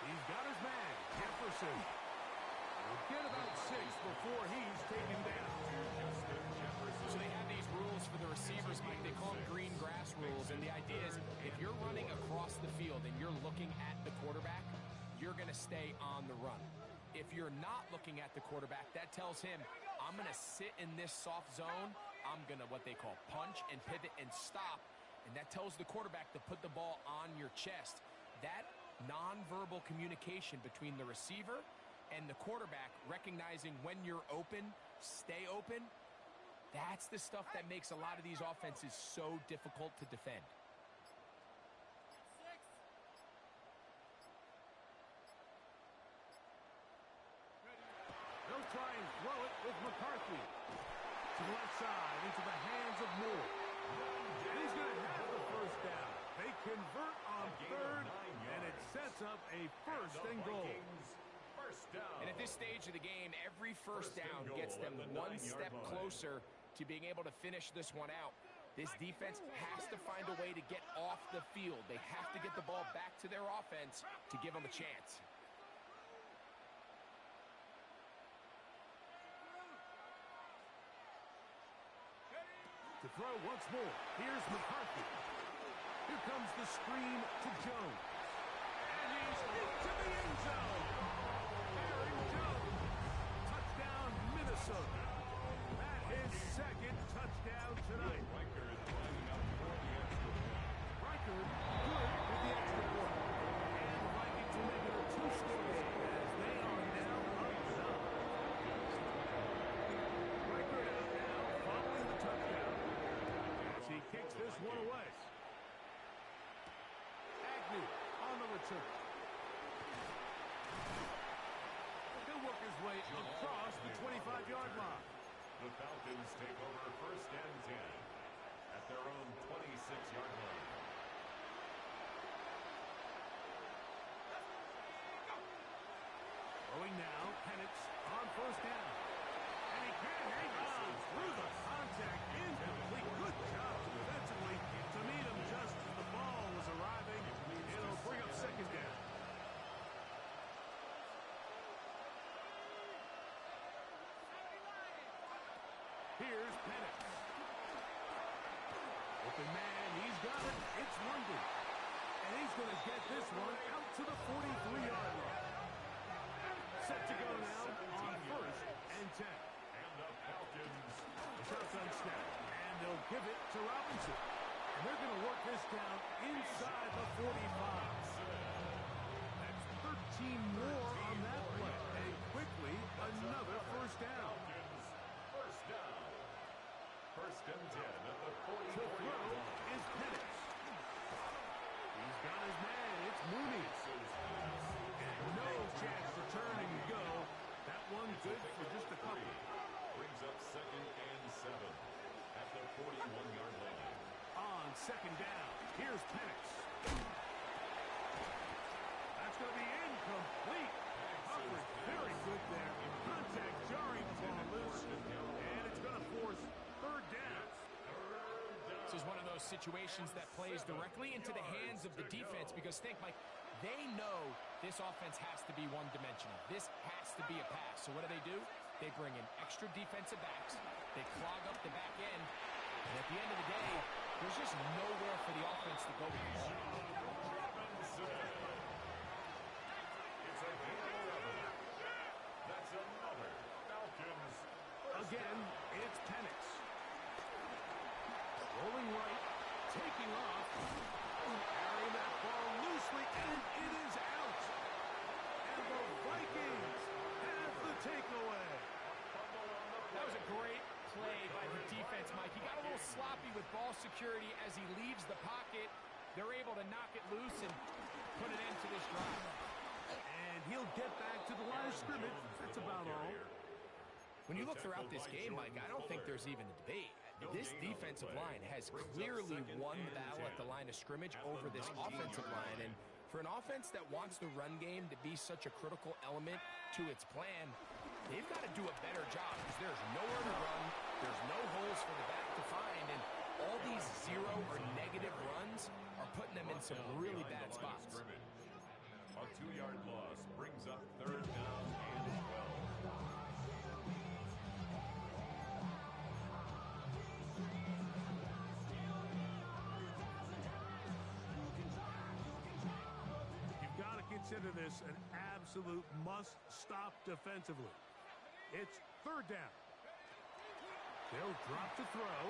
A: He's got his man, Jefferson. He'll get about 6 before he's taken down.
B: So they have these rules for the receivers, Mike. They call them green grass rules. And the idea is if you're running across the field and you're looking at the quarterback, you're going to stay on the run. If you're not looking at the quarterback, that tells him, I'm going to sit in this soft zone. I'm going to what they call punch and pivot and stop. And that tells the quarterback to put the ball on your chest. That nonverbal communication between the receiver and the quarterback, recognizing when you're open, stay open, that's the stuff that makes a lot of these offenses so difficult to defend.
A: They'll try and throw it with McCarthy. To the left side, into the hands of Moore. And he's going to have the first down. They convert on third, and it sets up a first and goal.
B: And at this stage of the game, every first down gets them one step closer to being able to finish this one out. This defense has to find a way to get off the field. They have to get the ball back to their offense to give them a chance.
A: To throw once more. Here's McCarthy. Here comes the screen to Jones. And he's into the end zone. Aaron Jones. Touchdown, Minnesota. That his second touchdown tonight. Riker good with the extra point. And the Vikings will make it a two-score game as they are now up top. Riker out now following the touchdown. He kicks this one away. Agnew on the return. He'll work his way across the 25-yard line.
D: The Falcons take over first and 10 at their own 26-yard line.
A: Throwing now, Penix on first down. And he can't hang on through the contact. Incomplete. Good job defensively to meet him just as the ball was arriving. It'll bring up second down. Here's Penix. Open man, he's got it. It's London. And he's going to get this one out to the 43-yard line. Set to go now on first and 10.
D: And the Falcons.
A: Shotgun snap. And they'll give it to Robinson. And they're going to work this down inside the 45. That's 13 more on that play. And quickly, another first down.
D: First down. First and 10 at the 44.
A: To throw is Penix. He's got his man. It's Mooney. And no chance to turn and go. That one good for just a couple.
D: Brings up second and 7 at the 41-yard line.
A: On second down, here's Penix. That's going to be incomplete. Coverage very good there. Contact jarring the ball loose. And it's going to force third down.
B: This is one of those situations that plays directly into the hands of the defense because think, Mike, they know this offense has to be one-dimensional. This has to be a pass. So what do? They bring in extra defensive backs. They clog up the back end. And at the end of the day, there's just nowhere for the offense to go with the ball.
D: It's a game of 11. That's another Falcons.
A: Again, it's Penix. Rolling right, taking off, carrying that ball loosely, and it is out. And the Vikings have the takeaway.
B: That was a great play by the defense, Mike. He got a little sloppy with ball security as he leaves the pocket. They're able to knock it loose and put it into this drive.
A: And he'll get back to the line of scrimmage. That's about all.
B: When you look throughout this game, Mike, I don't think there's even a debate. This defensive line has clearly won the battle at the line of scrimmage over this offensive line. And for an offense that wants the run game to be such a critical element to its plan, they've got to do a better job because there's nowhere to run, there's no holes for the back to find, and All these zero or negative runs are putting them in some really bad spots.
D: A 2-yard loss brings up third down and 12.
A: You've got to consider this an absolute must-stop defensively. It's third down. They'll drop to throw.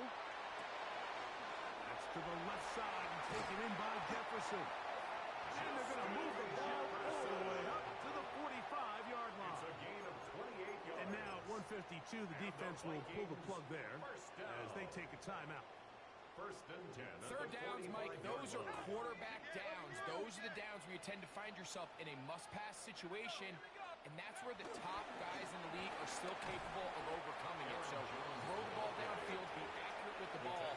A: That's to the left side and taken in by Jefferson. And they're going to move the ball all the way up to the 45-yard line.
D: It's a gain of 28 yards.
A: And now at 152, the defense will pull the plug there as they take a timeout.
D: First and 10.
B: Third downs, Mike, those are quarterback downs. Those are the downs where you tend to find yourself in a must-pass situation, and that's where the top guys in the league are still capable of overcoming it. So throw the ball downfield, be accurate with the ball.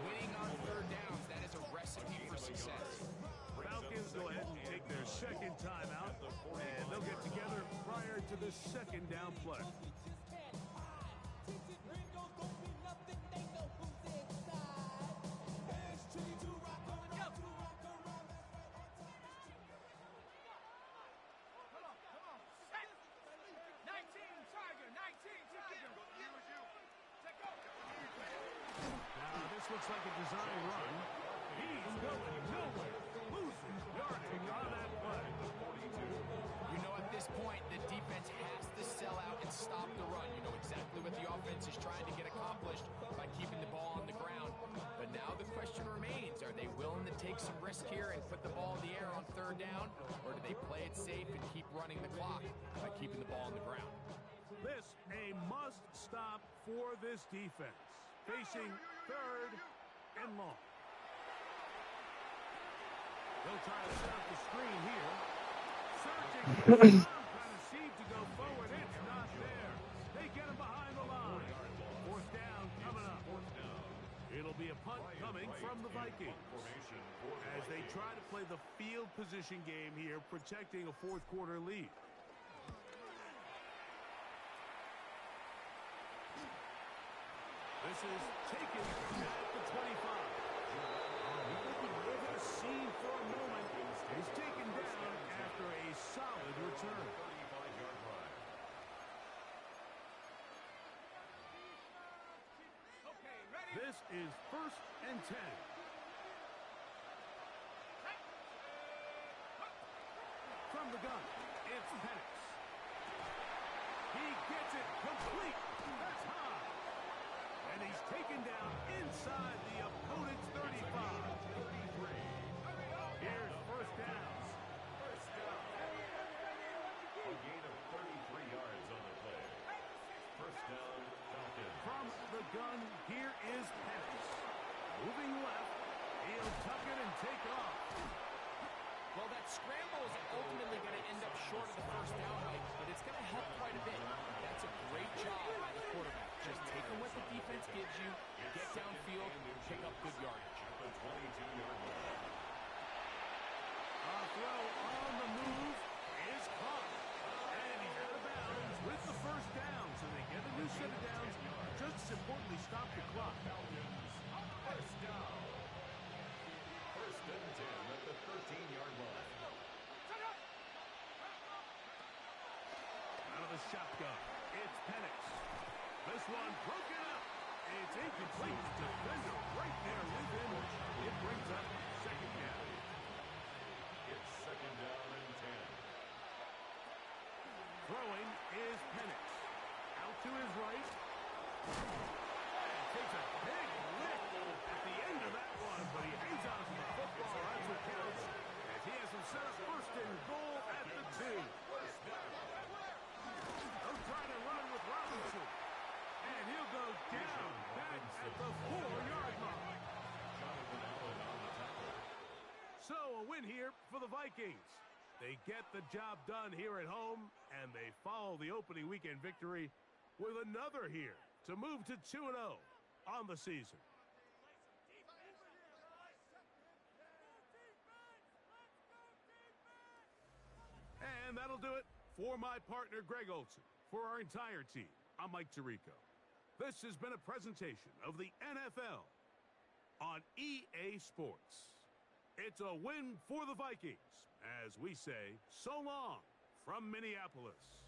B: Winning on third downs, that is a recipe for success.
A: Falcons go ahead and take their second timeout, and they'll get together prior to the second down play. This looks like a design run. He's going nowhere. Loses yardage on that play.
B: You know, at this point, the defense has to sell out and stop the run. You know exactly what the offense is trying to get accomplished by keeping the ball on the ground. But now the question remains, are they willing to take some risk here and put the ball in the air on third down? Or do they play it safe and keep running the clock by keeping the ball on the ground?
A: This a must stop for this defense. Facing third and long. They'll try to set up the screen here. Searching for some kind of seed to go forward. It's not there. They get him behind the line. Fourth down coming up. It'll be a punt coming from the Vikings as they try to play the field position game here, protecting a fourth quarter lead. This is taken at the 25. Over the scene for a moment. He's taken down after a solid return.
D: 35-yard drive.
A: This is first and 10. From the gun, it's Penix. He gets it complete. That's high. And he's taken down inside the opponent's 35. Here's first down.
D: A gain of 33 yards on the play. First down, Falcons.
A: From the gun, here is Penix. Moving left. He'll tuck it and take off.
B: Well, that scramble is ultimately going to end up short of the first down, Mike, but it's going to help quite a bit. That's a great job by the quarterback. Just taking what the defense gives you, get downfield, pick up good yardage.
D: At the 22-yard line.
A: A throw on the move is caught. And he's out of bounds with the first down. So they get a new set of downs. Just as importantly, stop the clock.
D: First down. First and 10 at the 13-yard line.
A: Out of the shotgun, it's Penix. This one broken up. It's incomplete. Defender right there with him. It brings up second down.
D: It's second down and 10.
A: Throwing is Penix. Out to his right. And takes a big lift at the end of that one, but he hangs on to the football. That's what counts. As he has him set up first and goal at the 2. They'll try to run with Robinson. And he'll go down back at the 4-yard line.
D: Jonathan Allen on the tackle.
A: So a win here for the Vikings. They get the job done here at home, and they follow the opening weekend victory with another here to move to 2-0 on the season. And that'll do it for my partner, Greg Olson. For our entire team, I'm Mike Tirico. This has been a presentation of the NFL on EA Sports. It's a win for the Vikings, as we say, so long from Minneapolis.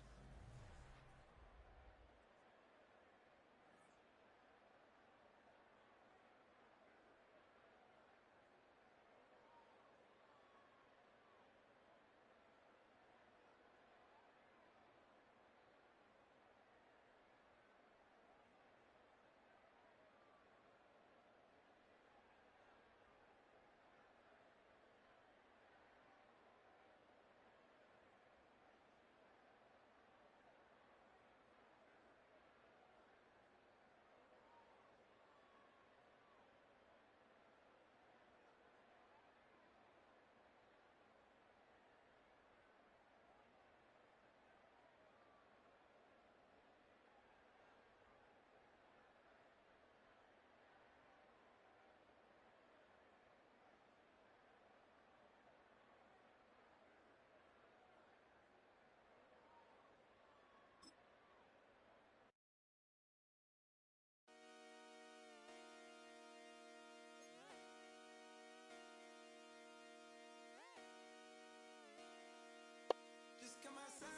E: Just come outside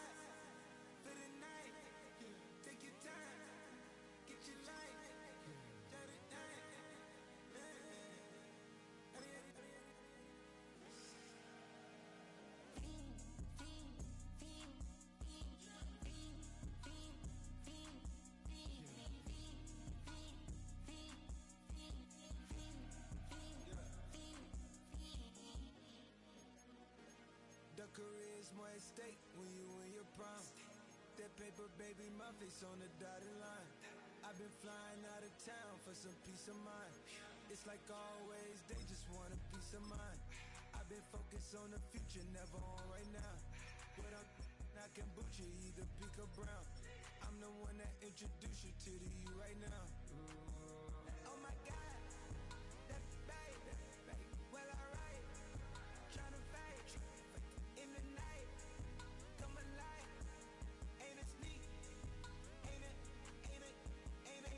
E: for the night. Take your time, get your light. Dirty night. The career's more at stake when you in your prime. That paper, baby, my face on the dotted line. I've been flying out of town for some peace of mind. It's like always, they just want a peace of mind. I've been focused on the future, never on right now. But I can boot you either pink or brown. I'm the one that introduced you to the you right now. Oh my God, that baby, well alright. Tryna fight in the night, come alive. Ain't it sneak? Ain't it? Ain't it? Ain't it?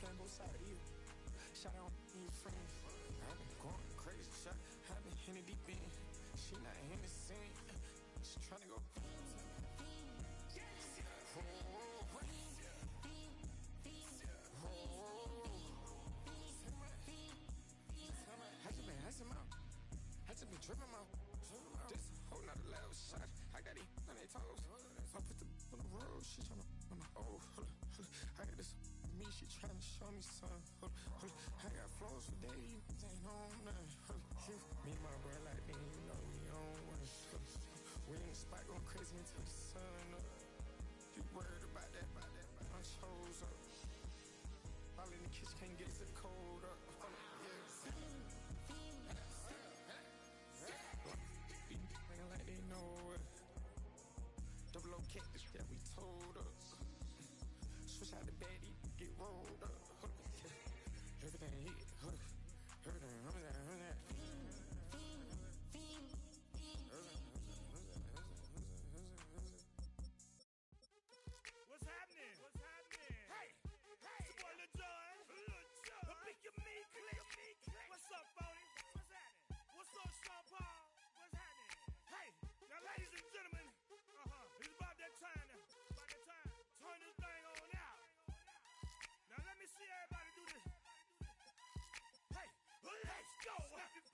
E: Playing both sides of you. Shout out to your friends. I've been going crazy. Shot. I've been in the deep end. She not in the scene. She tryna go. I just been tripping out. This whole nother level shot. I got it on their toes. I put the on the road. She tryna. Oh, hold up. I got this. Me, she tryna show me something. I got flows for days. Ain't on nothing. Me and my bro like then you know we on one. We in the spot going crazy until the sun up. You worried about that? I chose up. All in the kitchen can't get the cold up. Nigga like they know it. Double O cactus that we told us. Switch out the baddie, get rolled up. Everything hit, everything,
A: What's happening? Hey, it's your boy Lil Jon. The Pick Your Me Click. What's up, Phony? What's happening? What's up, Sean Paul? What's happening? Hey, now ladies and gentlemen, it's about that time. Turn this thing on out. Now let me see everybody do this. Hey, let's go. Snap your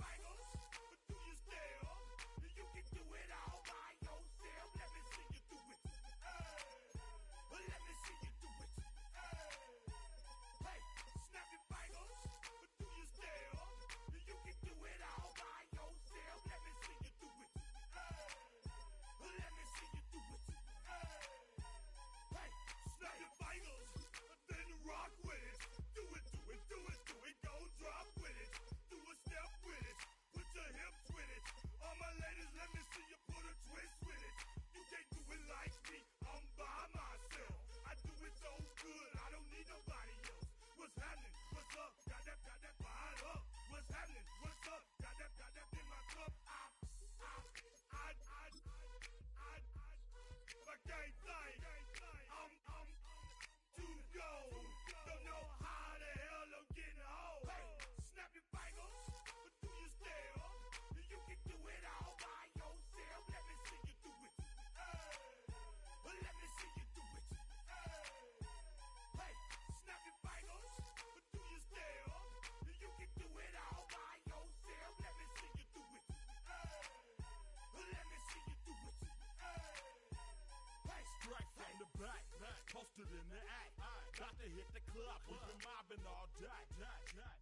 A: posted in the act. Got to hit the club, we've been mobbing all day.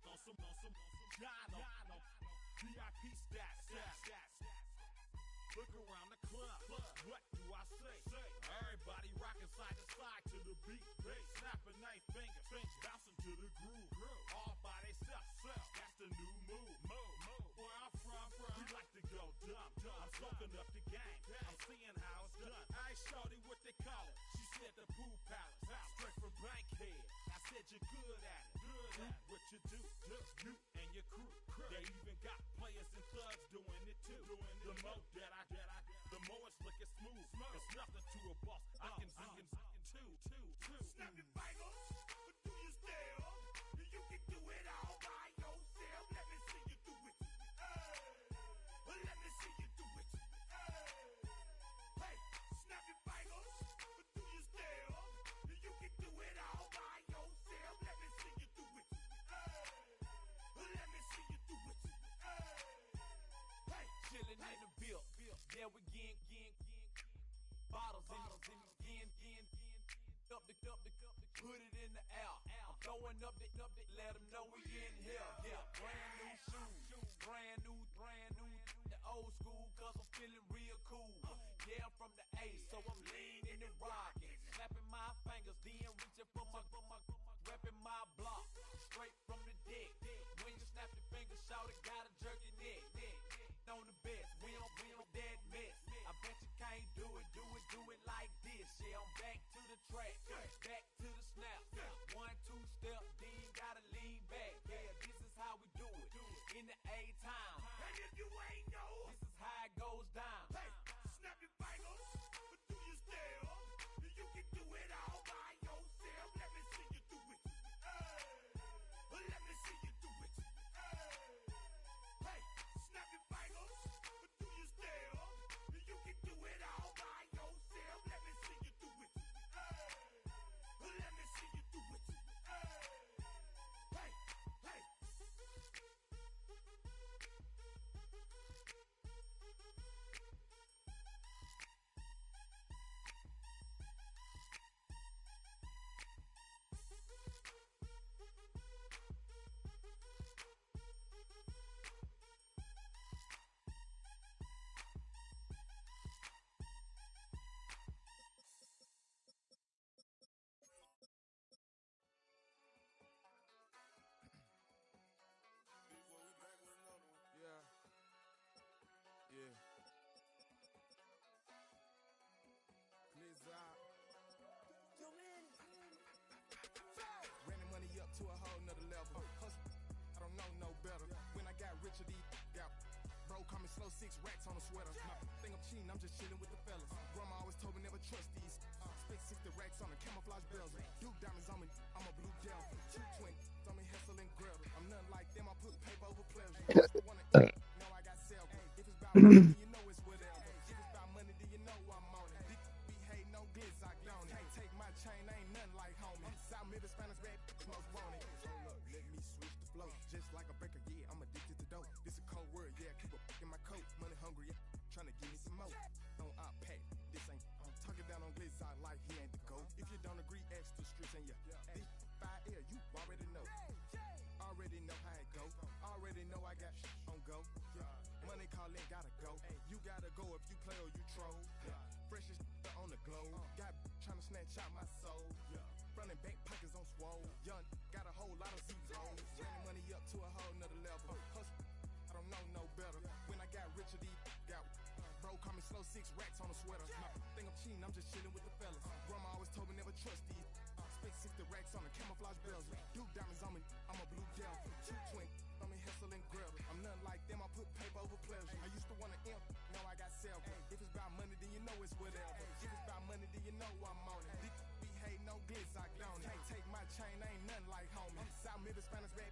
A: On some Jono, VIP stats. Look around the club, what do I say? Everybody rocking side to side to the beat. Snapping their fingers, bouncing to the groove. All by themselves, that's the new move. Where I'm from, we like to go dumb. I'm soaking up the game, I'm seeing how it's done. I ain't shorty what they call it. She said the pool palace, straight from Bankhead. I said you're good at it. What you do, you and your crew. They even got players and thugs doing it too. The more that I the more it's looking smooth. It's nothing to a boss. I can two. Snap your fingers, but do you still? You can do it all by yourself. Let me see you do it. Let me see you do it. Hey, snap your fingers, but do you still? You can do it all by yourself. Let me see you do it. Let me see you do it. Hey,
F: chillin' in the bill. Yeah, we again. Bottles in again. Up the put it in the air. I'm throwing up the, let them know we in here. Yeah, brand new shoes, brand new. The old school, cause I'm feeling real cool. Yeah, I'm from the A, so I'm leaning and rocking. Snapping my fingers, then reaching for my repping my block. Straight from the deck. When you snap your fingers, shout it, gotta jerk your neck. On the best, we don't that mess. I bet you can't do it like this. Yeah, I'm back to the track, back to the snap. 1, 2 step, then gotta lean back. Yeah, this is how we do it in the A-time.
A: and if you ain't know,
F: This is how it goes down.
A: hey, snap your fingers, but do you still? You can do it all by yourself. Let me see you do it. Let me see you do it. Hey, snap your fingers, but do you still? You can do it all by yourself. Let me see you do it. Let me see you do it. Hey. Yeah.
E: Running money up to a whole nother level. Hustle, I don't know no better. When I got richer, these got bro, call me slow 6 racks on a sweater. Think I'm cheating, I'm just chilling with the fellas. Grandma always told me never trust these. Spent 60 racks on a camouflage belt. Duke diamonds on me, I'm a blue gel. 220 on me, Hessel and Gretel. I'm nothing like them, I put paper over pleasure. Just the one to eat, now I got several. If it's about money, then you know it's whatever. If it's about money, then you know I'm on it. Be hating no glitz, I don't it. Hey, take my chain, ain't nothing like homie. South Middle Spanish bad most want it. Hold up, let me switch the flow. Just like a breaker, yeah, I'm addicted to dope. This a cold word, yeah, keep a in my coat. Money hungry, yeah, tryna give me some more. Don't I pack, this ain't. I'm talking down on glitz, I like he ain't the GOAT. If you don't agree, ask the streets and yeah. This 5 air, you already know. Already know how it go. Already know I got on go. Money calling, gotta go. You gotta go if you play or you troll. Freshest on the globe. Got tryna snatch out my soul. Running bank pockets on swole. Young, got a whole lot of zeros. Running money up to a whole nother level. Hustle, I don't know no better. When I got richer, these got bro, call me slow 6 racks on a sweater. Think I'm cheating, I'm just chilling with the fellas. Grandma always told me never trust these. Spent 60 racks on a camouflage belt. Duke diamonds on me, I'm a blue gel. 220 on me, Hessel and Gretel. I'm nothing like them, I put paper over pleasure. I used to want to imp, now I got several. If it's about money, then you know it's whatever. If it's about money, then you know I'm on it. Be hating no glitz, I don't it. Hey, take my chain, ain't nothing like homie. South Middle Spanish bad